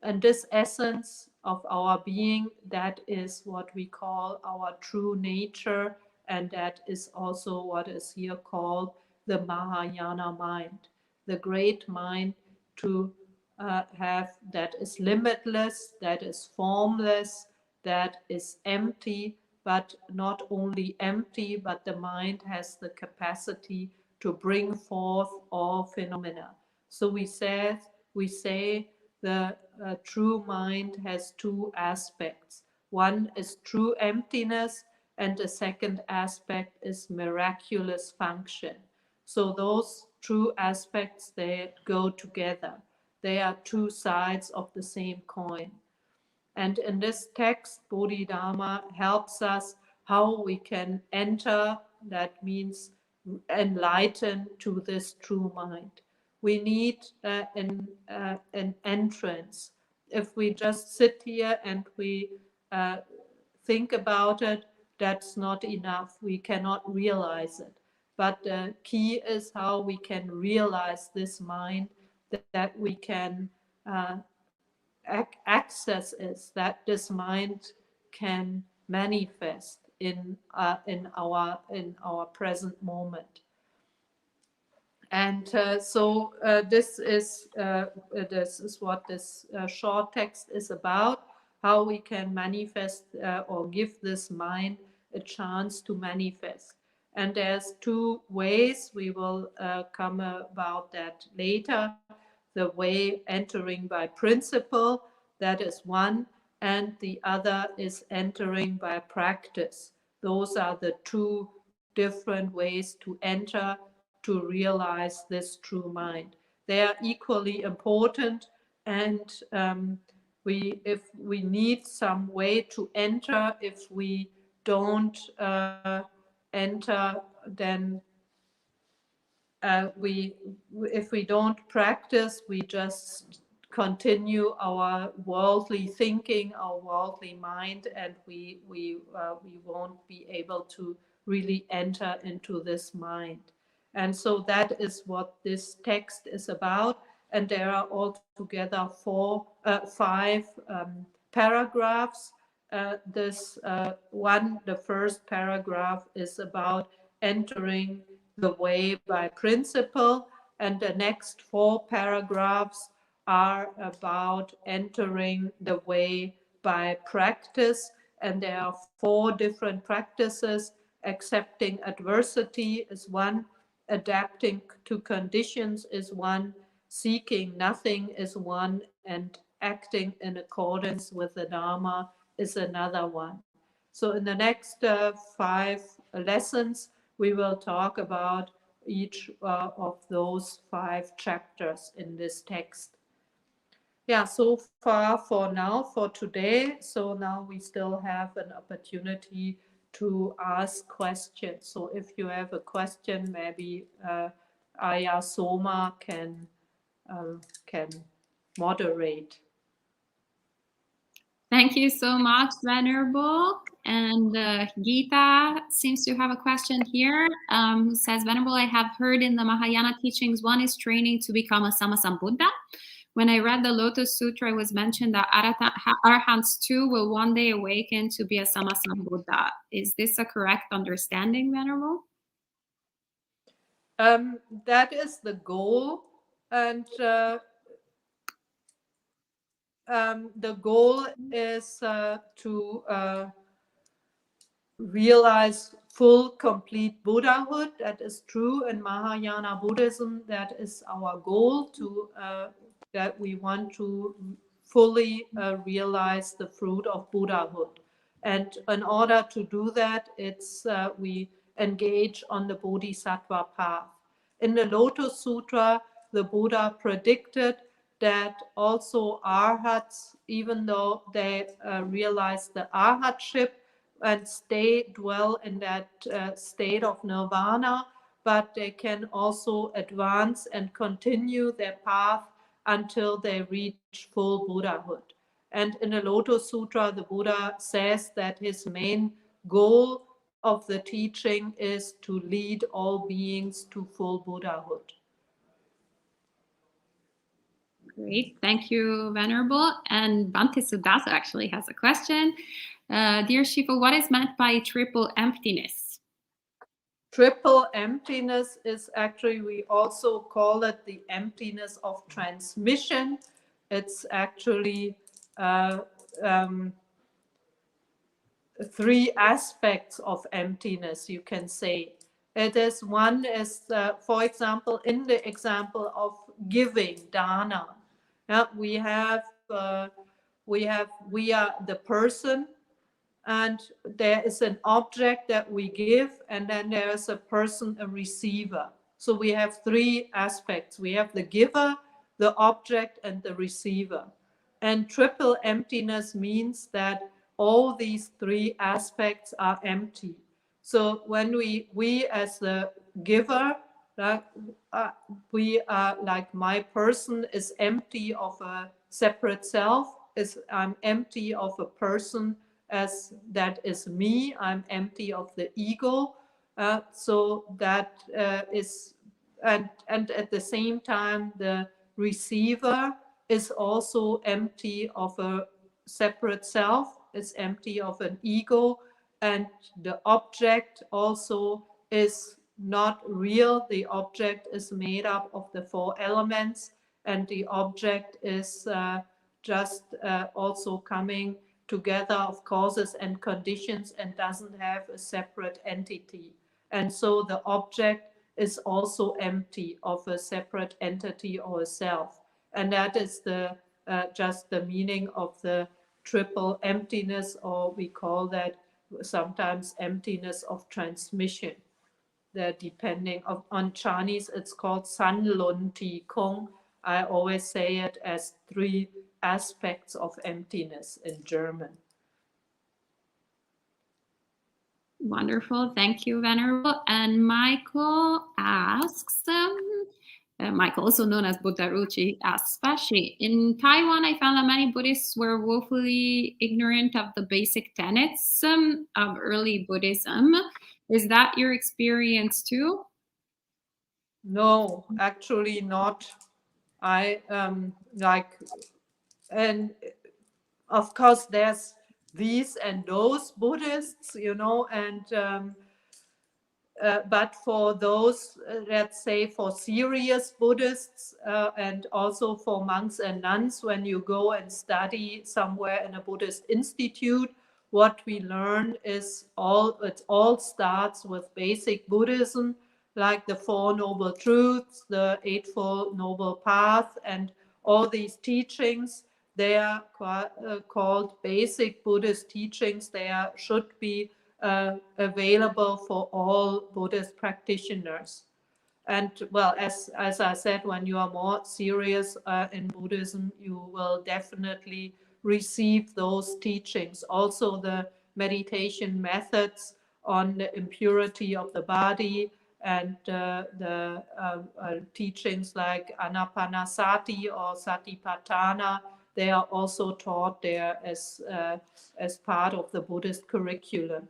And this essence of our being, that is what we call our true nature, and that is also what is here called the Mahāyāna mind, the great mind to have, that is limitless, that is formless, that is empty, but not only empty, but the mind has the capacity to bring forth all phenomena. So we say the true mind has two aspects. One is true emptiness, and the second aspect is miraculous function. So those true aspects, they go together. They are two sides of the same coin. And in this text, Bodhidharma helps us how we can enter, that means enlighten, to this true mind. We need an entrance. If we just sit here and we think about it, that's not enough. We cannot realize it. But the key is how we can realize this mind, that we can access is, that this mind can manifest in our present moment. And this is what this short text is about, how we can manifest or give this mind a chance to manifest. And there's two ways. We will come about that later. The way entering by principle, that is one, and the other is entering by practice. Those are the two different ways to enter, to realize this true mind. They are equally important, and if we need some way to enter, if we don't enter, then if we don't practice, we just continue our worldly thinking, our worldly mind, and we won't be able to really enter into this mind. And so that is what this text is about. And there are altogether 5 paragraphs. The first paragraph is about entering the way by principle, and the next 4 paragraphs are about entering the way by practice. And there are 4 different practices. Accepting adversity is one, adapting to conditions is one, seeking nothing is one, and acting in accordance with the Dharma is another one. So in the next 5 lessons, we will talk about each of those 5 chapters in this text. Yeah, so far for now, for today. So now we still have an opportunity to ask questions. So if you have a question, maybe Aya Soma can moderate. Thank you so much, Venerable. And Gita seems to have a question here. Who says, Venerable, I have heard in the Mahayana teachings, one is training to become a Sammasambuddha. When I read the Lotus Sutra, it was mentioned that Arahants too will one day awaken to be a Sammasambuddha. Is this a correct understanding, Venerable? That is the goal. And the goal is to realize full, complete Buddhahood. That is true in Mahayana Buddhism. That is our goal, that we want to fully realize the fruit of Buddhahood. And in order to do that, we engage on the Bodhisattva path. In the Lotus Sutra, the Buddha predicted that also arhats, even though they realize the arhatship and dwell in that state of nirvana, but they can also advance and continue their path until they reach full Buddhahood. And in the Lotus Sutra, the Buddha says that his main goal of the teaching is to lead all beings to full Buddhahood. Great, thank you, Venerable. And Bhante Sudatta actually has a question. Dear Shifu, what is meant by triple emptiness? Triple emptiness is actually, we also call it the emptiness of transmission. It's actually 3 aspects of emptiness, you can say. One is, for example, in the example of giving, dana. We are the person, and there is an object that we give, and then there is a person, a receiver. So we have 3 aspects. We have the giver, the object, and the receiver. And triple emptiness means that all these 3 aspects are empty. So when we as the giver, we are like, my person is empty of a separate self, I'm empty of a person as that is me, I'm empty of the ego. So that is, and at the same time, the receiver is also empty of a separate self, is empty of an ego, and the object also is not real. The object is made up of the 4 elements, and the object is just also coming together of causes and conditions and doesn't have a separate entity. And so the object is also empty of a separate entity or a self. And that is just the meaning of the triple emptiness, or we call that sometimes emptiness of transmission. Depending on Chinese, it's called San Lun Ti Kong. I always say it as 3 aspects of emptiness in German. Wonderful. Thank you, Venerable. And Michael asks, Michael, also known as Buddharuchi, asks, Vashi, in Taiwan, I found that many Buddhists were woefully ignorant of the basic tenets of early Buddhism. Is that your experience too? No, actually not. I and of course there's these and those Buddhists, you know, and but for those, let's say, for serious Buddhists and also for monks and nuns, when you go and study somewhere in a Buddhist institute, what we learn is it all starts with basic Buddhism, like the Four Noble Truths, the Eightfold Noble Path, and all these teachings. They are called basic Buddhist teachings. They should be available for all Buddhist practitioners. And well, as I said, when you are more serious in Buddhism, you will definitely receive those teachings. Also the meditation methods on the impurity of the body and the teachings like Anapanasati or Satipatthana, they are also taught there as part of the Buddhist curriculum.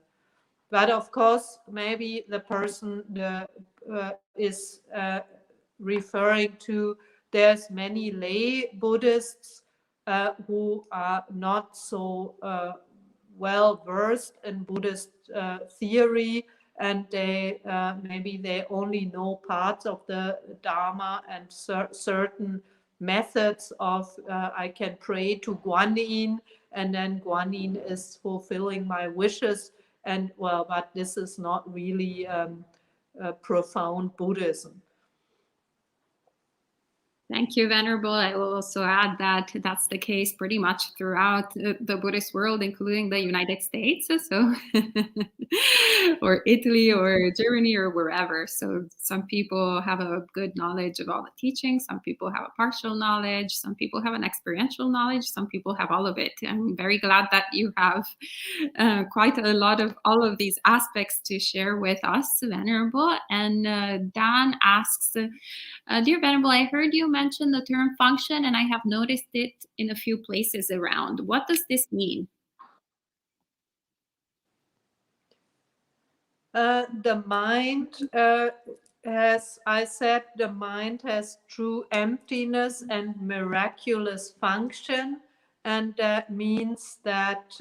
But of course, maybe the person is referring to, there's many lay Buddhists who are not so well versed in Buddhist theory, and they maybe they only know parts of the Dharma and certain methods of I can pray to Guanyin, and then Guanyin is fulfilling my wishes. And well, but this is not really profound Buddhism. Thank you, Venerable. I will also add that that's the case pretty much throughout the Buddhist world, including the United States, so or Italy or Germany or wherever. So some people have a good knowledge of all the teachings. Some people have a partial knowledge. Some people have an experiential knowledge. Some people have all of it. I'm very glad that you have quite a lot of all of these aspects to share with us, Venerable. And Dan asks, dear Venerable, I heard you mention the term function, and I have noticed it in a few places around. What does this mean? The mind, as I said, the mind has true emptiness and miraculous function, and that means that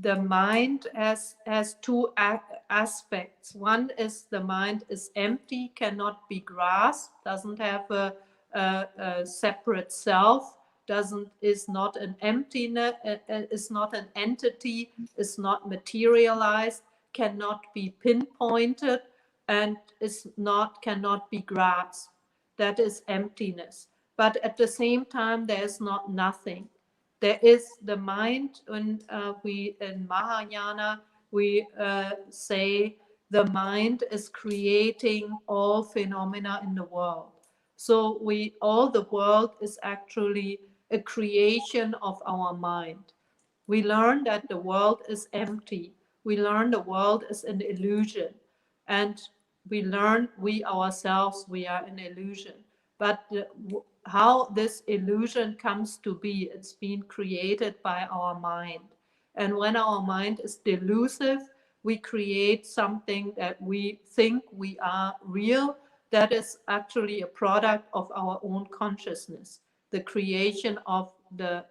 the mind has two aspects. One is the mind is empty, cannot be grasped, doesn't have a separate self, is not an emptiness, is not an entity, is not materialized, cannot be pinpointed, and cannot be grasped. That is emptiness. But at the same time, there is not nothing. There is the mind. When we in Mahayana we say the mind is creating all phenomena in the world. So all the world is actually a creation of our mind. We learn that the world is empty. We learn the world is an illusion, and we learn we ourselves, we are an illusion. But how this illusion comes to be, it's been created by our mind. And when our mind is delusive, we create something that we think we are real, that is actually a product of our own consciousness, the creation of the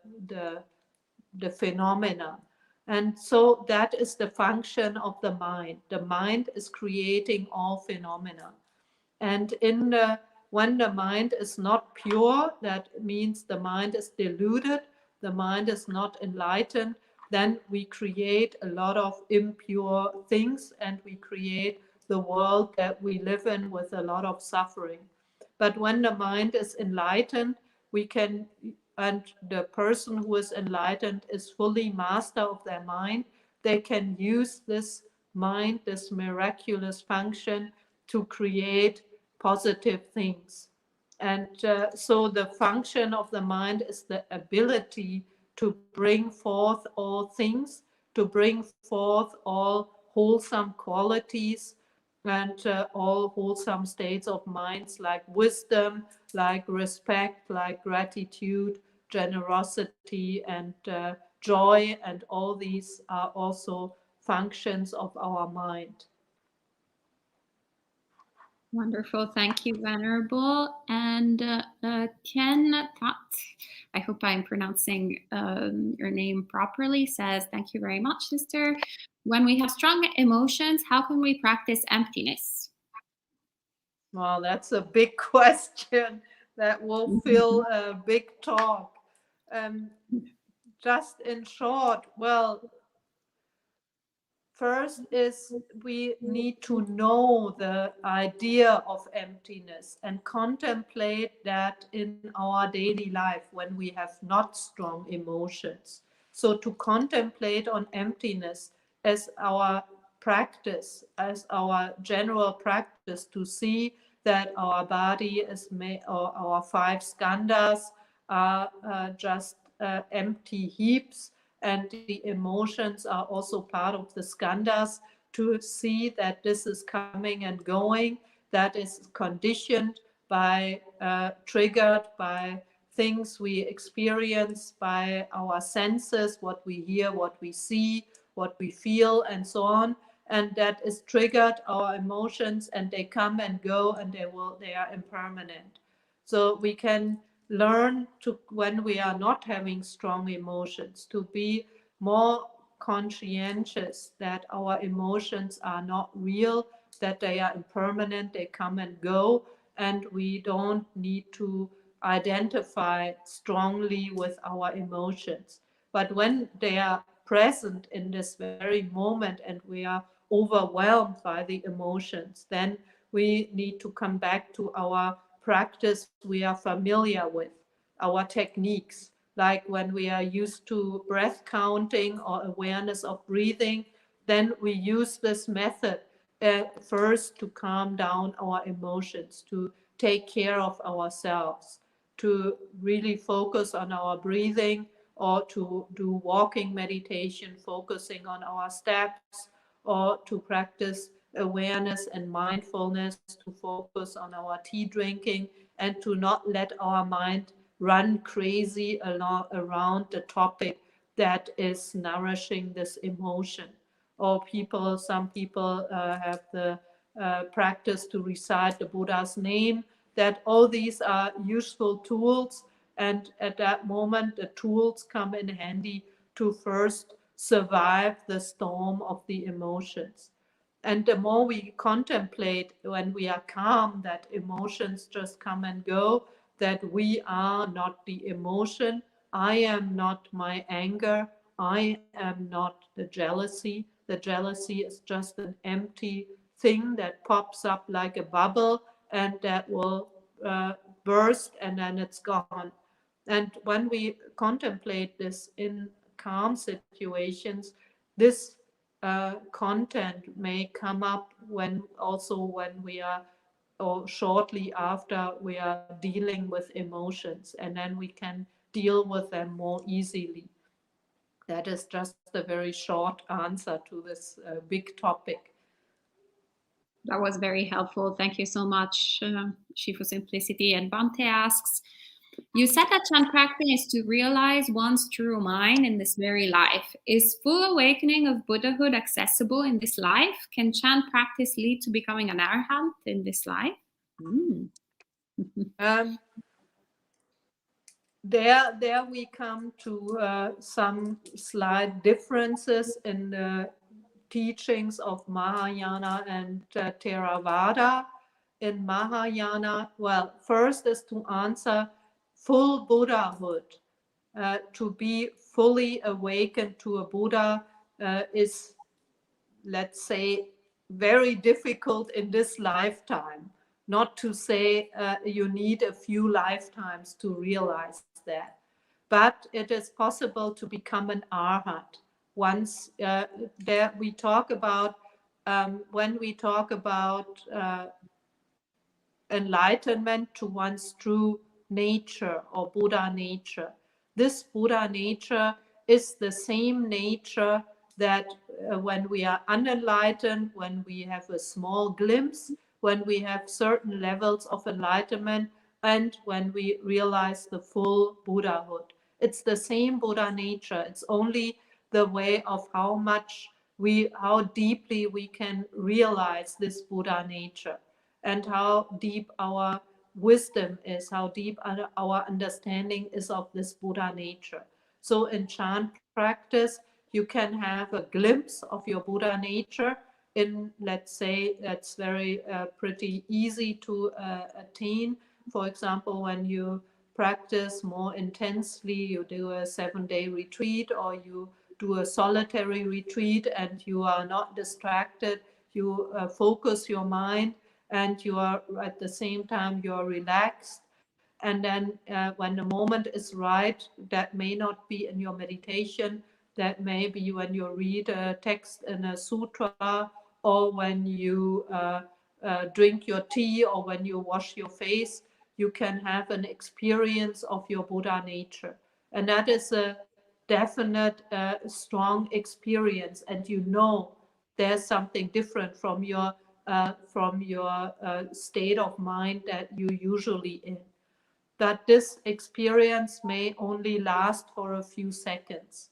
phenomena. And so that is the function of the mind. The mind is creating all phenomena. And when the mind is not pure, that means the mind is deluded, the mind is not enlightened, then we create a lot of impure things, and we create the world that we live in with a lot of suffering. But when the mind is enlightened, and the person who is enlightened is fully master of their mind, they can use this mind, this miraculous function, to create positive things. And so the function of the mind is the ability to bring forth all things, to bring forth all wholesome qualities and all wholesome states of minds, like wisdom, like respect, like gratitude, generosity, and joy. And all these are also functions of our mind. Wonderful. Thank you, Venerable. And Tien That, I hope I'm pronouncing your name properly, says, thank you very much, sister. When we have strong emotions, how can we practice emptiness? Well, that's a big question that will fill a big talk. Just in short, well, first is we need to know the idea of emptiness and contemplate that in our daily life when we have not strong emotions. So to contemplate on emptiness as our practice, as our general practice, to see that our body is made, or our 5 skandhas are just empty heaps, and the emotions are also part of the skandhas, to see that this is coming and going, that is conditioned by, triggered by things we experience by our senses, what we hear, what we see, what we feel, and so on. And that is triggered our emotions, and they come and go, and they are impermanent. So we can learn to, when we are not having strong emotions, to be more conscientious that our emotions are not real, that they are impermanent, they come and go, and we don't need to identify strongly with our emotions. But when they are present in this very moment and we are overwhelmed by the emotions, then we need to come back to our practice we are familiar with, our techniques, like when we are used to breath counting or awareness of breathing, then we use this method first to calm down our emotions, to take care of ourselves, to really focus on our breathing, or to do walking meditation, focusing on our steps, or to practice awareness and mindfulness, to focus on our tea drinking, and to not let our mind run crazy around the topic that is nourishing this emotion. Or some people have the practice to recite the Buddha's name, that all these are useful tools, and at that moment the tools come in handy to first survive the storm of the emotions. And the more we contemplate when we are calm, that emotions just come and go, that we are not the emotion, I am not my anger, I am not the jealousy. The jealousy is just an empty thing that pops up like a bubble, and that will burst, and then it's gone. And when we contemplate this in calm situations, this content may come up when we are, or shortly after we are dealing with emotions, and then we can deal with them more easily. That is just a very short answer to this big topic. That was very helpful. Thank you so much, Shifu Simplicity. And Bante asks, you said that Chan practice is to realize one's true mind in this very life. Is full awakening of Buddhahood accessible in this life? Can Chan practice lead to becoming an arahant in this life? There we come to some slight differences in the teachings of Mahayana and Theravada. In Mahayana, well, first is to answer full Buddhahood. To be fully awakened to a Buddha is, let's say, very difficult in this lifetime. Not to say you need a few lifetimes to realize that. But it is possible to become an arhat. Once there we talk about, when we talk about enlightenment to one's true nature or Buddha nature. This Buddha nature is the same nature that when we are unenlightened, when we have a small glimpse, when we have certain levels of enlightenment, and when we realize the full Buddhahood. It's the same Buddha nature. It's only the way of how deeply we can realize this Buddha nature, and how deep our wisdom is, how deep our understanding is of this Buddha nature. So in Chan practice, you can have a glimpse of your Buddha nature in, let's say, that's very pretty easy to attain. For example, when you practice more intensely, you do a 7-day retreat, or you do a solitary retreat and you are not distracted, you focus your mind, and you are at the same time you're relaxed. And then when the moment is right, that may not be in your meditation, that may be when you read a text in a sutra, or when you drink your tea, or when you wash your face, you can have an experience of your Buddha nature. And that is a definite, strong experience. And you know there's something different from your state of mind that you usually in. That this experience may only last for a few seconds,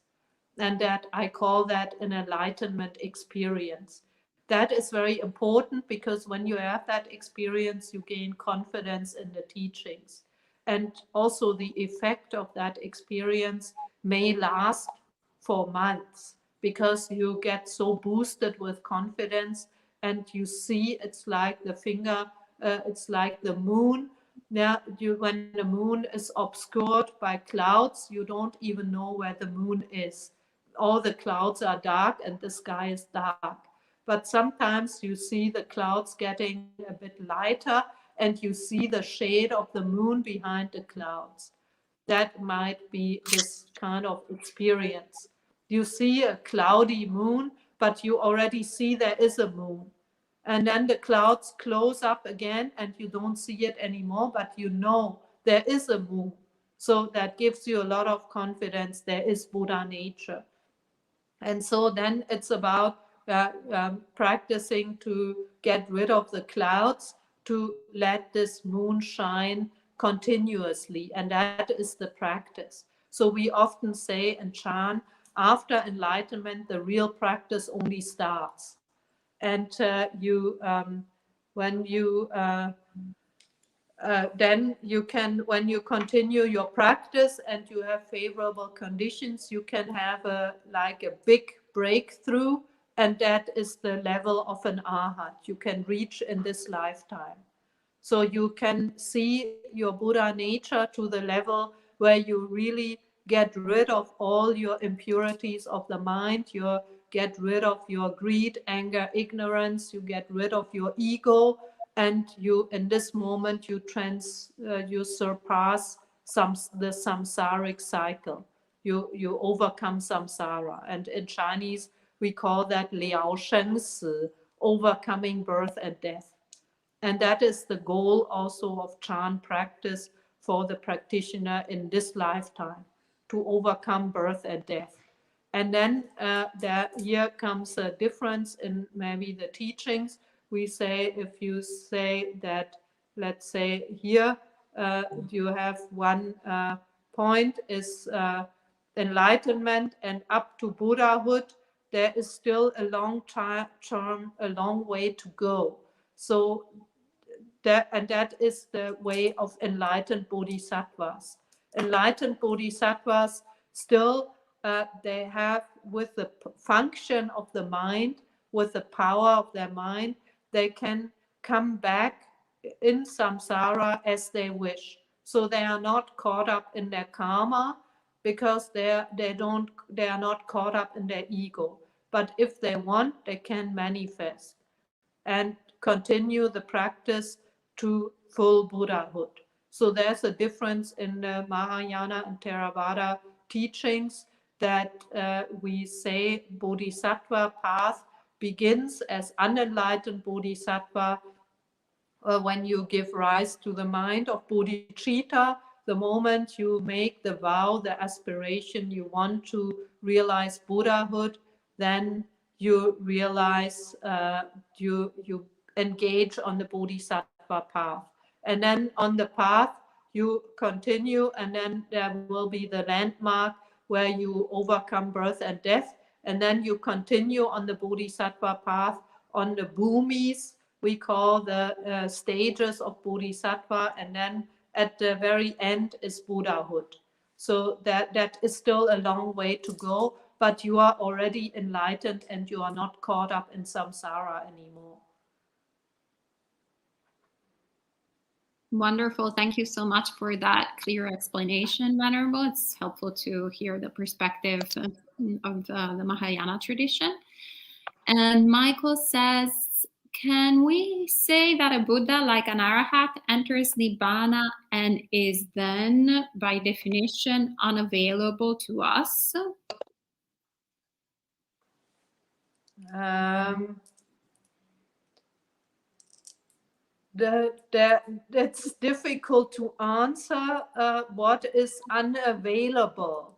and that I call that an enlightenment experience. That is very important, because when you have that experience, you gain confidence in the teachings. And also the effect of that experience may last for months, because you get so boosted with confidence, and you see it's like the finger, it's like the moon. Yeah, when the moon is obscured by clouds, you don't even know where the moon is. All the clouds are dark and the sky is dark. But sometimes you see the clouds getting a bit lighter, and you see the shade of the moon behind the clouds. That might be this kind of experience. You see a cloudy moon, but you already see there is a moon. And then the clouds close up again and you don't see it anymore, but you know there is a moon. So that gives you a lot of confidence there is Buddha nature. And so then it's about practicing to get rid of the clouds, to let this moon shine continuously. And that is the practice. So we often say in Chan, after enlightenment, the real practice only starts. And when you then you can, when you continue your practice and you have favorable conditions, you can have a big breakthrough, and that is the level of an arhat you can reach in this lifetime. So you can see your Buddha nature to the level where you really get rid of all your impurities of the mind, you get rid of your greed, anger, ignorance, you get rid of your ego, and you, in this moment, you surpass the samsaric cycle. You overcome samsara. And in Chinese, we call that liao shen si, overcoming birth and death. And that is the goal also of Chan practice for the practitioner in this lifetime, to overcome birth and death. And then here comes a difference in maybe the teachings. We say, if you say that, let's say here, you have one point is enlightenment and up to Buddhahood, there is still a long way to go. So that is the way of enlightened bodhisattvas. Enlightened bodhisattvas still, they have, with the function of the mind, with the power of their mind, they can come back in samsara as they wish. So they are not caught up in their karma, because they are not caught up in their ego. But if they want, they can manifest and continue the practice to full Buddhahood. So there's a difference in the Mahayana and Theravada teachings, that we say Bodhisattva path begins as unenlightened Bodhisattva, when you give rise to the mind of bodhicitta, the moment you make the vow, the aspiration, you want to realize Buddhahood, then you realize, you engage on the Bodhisattva path. And then on the path, you continue, and then there will be the landmark where you overcome birth and death. And then you continue on the Bodhisattva path on the bhumis, we call the stages of Bodhisattva, and then at the very end is Buddhahood. So that is still a long way to go, but you are already enlightened and you are not caught up in samsara anymore. Wonderful. Thank you so much for that clear explanation, Venerable. It's helpful to hear the perspective of the Mahayana tradition. And Michael says, can we say that a Buddha, like an Arahat, enters Nibbana and is then, by definition, unavailable to us? It's difficult to answer what is unavailable.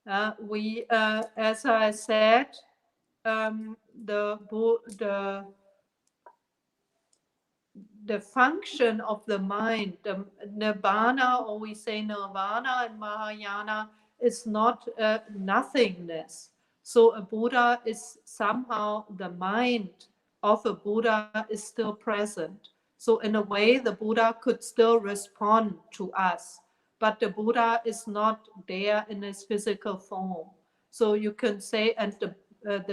As I said, the function of the mind, the nibbana, or we say nirvana in Mahayana, is not nothingness. So a Buddha is somehow, the mind of a Buddha is still present. So in a way, the Buddha could still respond to us, but the Buddha is not there in his physical form. So you can say, and the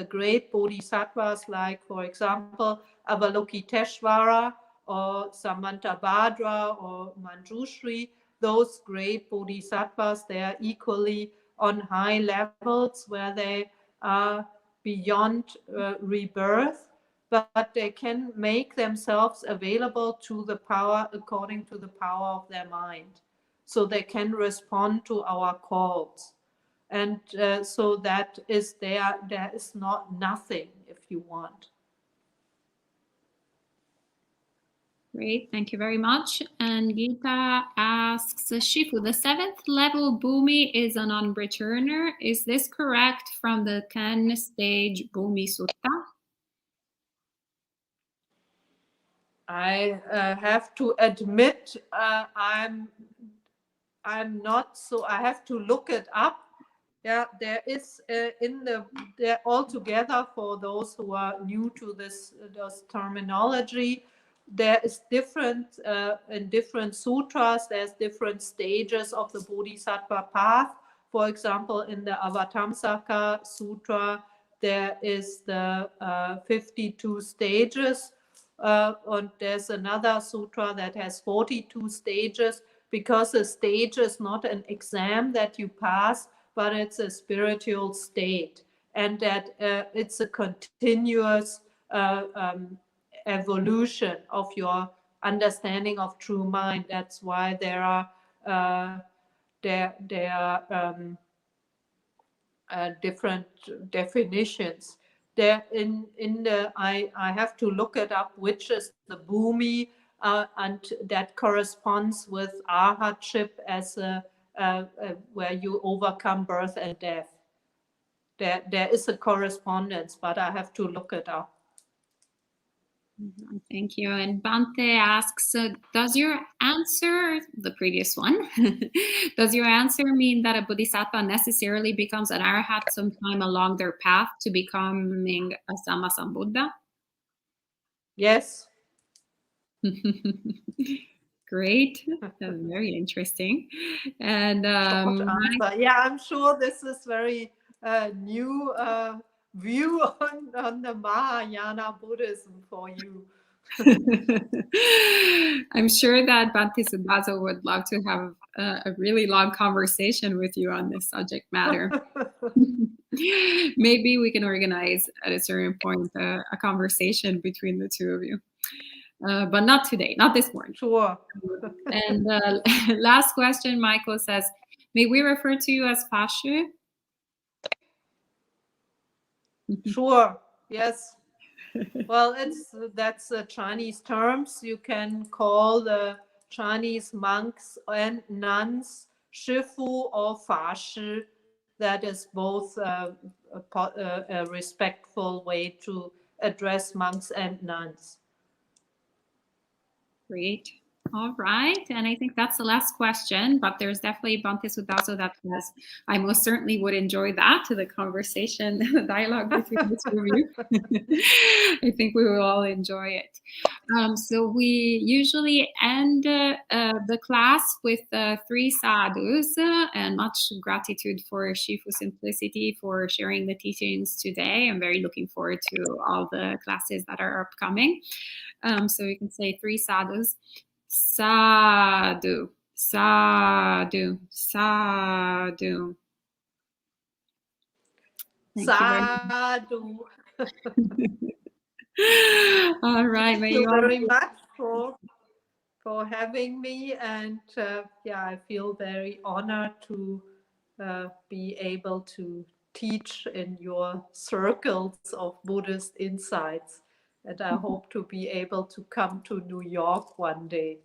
great bodhisattvas, like, for example, Avalokiteshvara, or Samantabhadra, or Manjushri, those great bodhisattvas, they are equally on high levels where they are beyond rebirth, but they can make themselves available to the power according to the power of their mind. So they can respond to our calls. And so that is there is not nothing, if you want. Great, thank you very much. And Gita asks, Shifu, the 7th level Bhumi is a non-returner. Is this correct from the 10-stage Bhumi Sutta? I have to admit, I'm not, so I have to look it up. Yeah, there is there altogether, for those who are new to this terminology, there is different, in different sutras, there's different stages of the Bodhisattva path. For example, in the Avatamsaka Sutra, there is the 52 stages, and there's another sutra that has 42 stages, because a stage is not an exam that you pass, but it's a spiritual state, and that it's a continuous evolution of your understanding of true mind. That's why there are different definitions. There in the I have to look it up, which is the Bhumi, and that corresponds with arhatship as where you overcome birth and death. There is a correspondence, but I have to look it up. Thank you. And Bante asks, does your answer, the previous one, does your answer mean that a bodhisattva necessarily becomes an arahat sometime along their path to becoming a sammasambuddha? Yes. Great. That's very interesting. And yeah, I'm sure this is very new view on the Mahayana Buddhism for you. I'm sure that Bhante Sudazo would love to have a really long conversation with you on this subject matter. Maybe we can organize at a certain point a conversation between the two of you. But not today, not this morning. Sure. And last question, Michael says, may we refer to you as Fashu? Sure, yes. Well, that's Chinese terms. You can call the Chinese monks and nuns Shifu or Fashi. That is both a respectful way to address monks and nuns. Great. All right. And I think that's the last question, but there's definitely Bhante Sudhaso that says, I most certainly would enjoy that, to the conversation, the dialogue between the two of you. I think we will all enjoy it. So we usually end the class with 3 sadhus, and much gratitude for Shifu Simplicity for sharing the teachings today. I'm very looking forward to all the classes that are upcoming. So you can say 3 sadhus. Sadhu, sadhu, sadhu. Sadhu. All right. Thank you very much for having me, and yeah, I feel very honored to be able to teach in your circles of Buddhist insights, and I hope to be able to come to New York one day.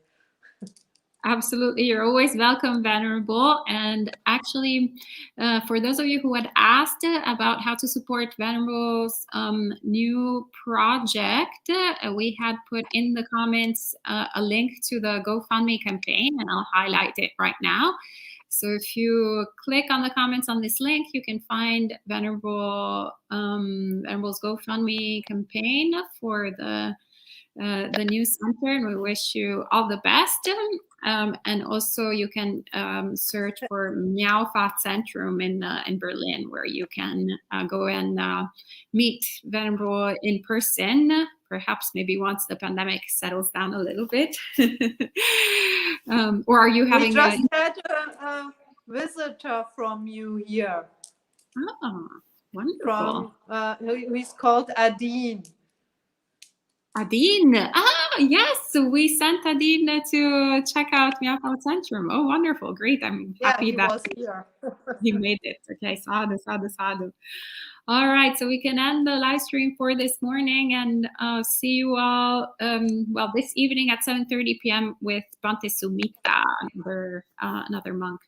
Absolutely. You're always welcome, Venerable. And actually, for those of you who had asked about how to support Venerable's new project, we had put in the comments a link to the GoFundMe campaign, and I'll highlight it right now. So if you click on the comments on this link, you can find Venerable's GoFundMe campaign for the new center, and we wish you all the best. And also you can search for Miaofat Centrum in Berlin, where you can go and meet Venerable in person, perhaps maybe once the pandemic settles down a little bit. Or are you having... We just had a visitor from you here. Oh, wonderful. He's called Adine. Adine. Ah, yes. We sent Adine to check out Miaofat Centrum. Oh, wonderful. Great. I'm happy that was here. he made it. Okay. Sadhu, sadhu, sadhu. All right. So we can end the live stream for this morning, and see you all, well, this evening at 7:30 p.m. with Bhante Sumita, another monk.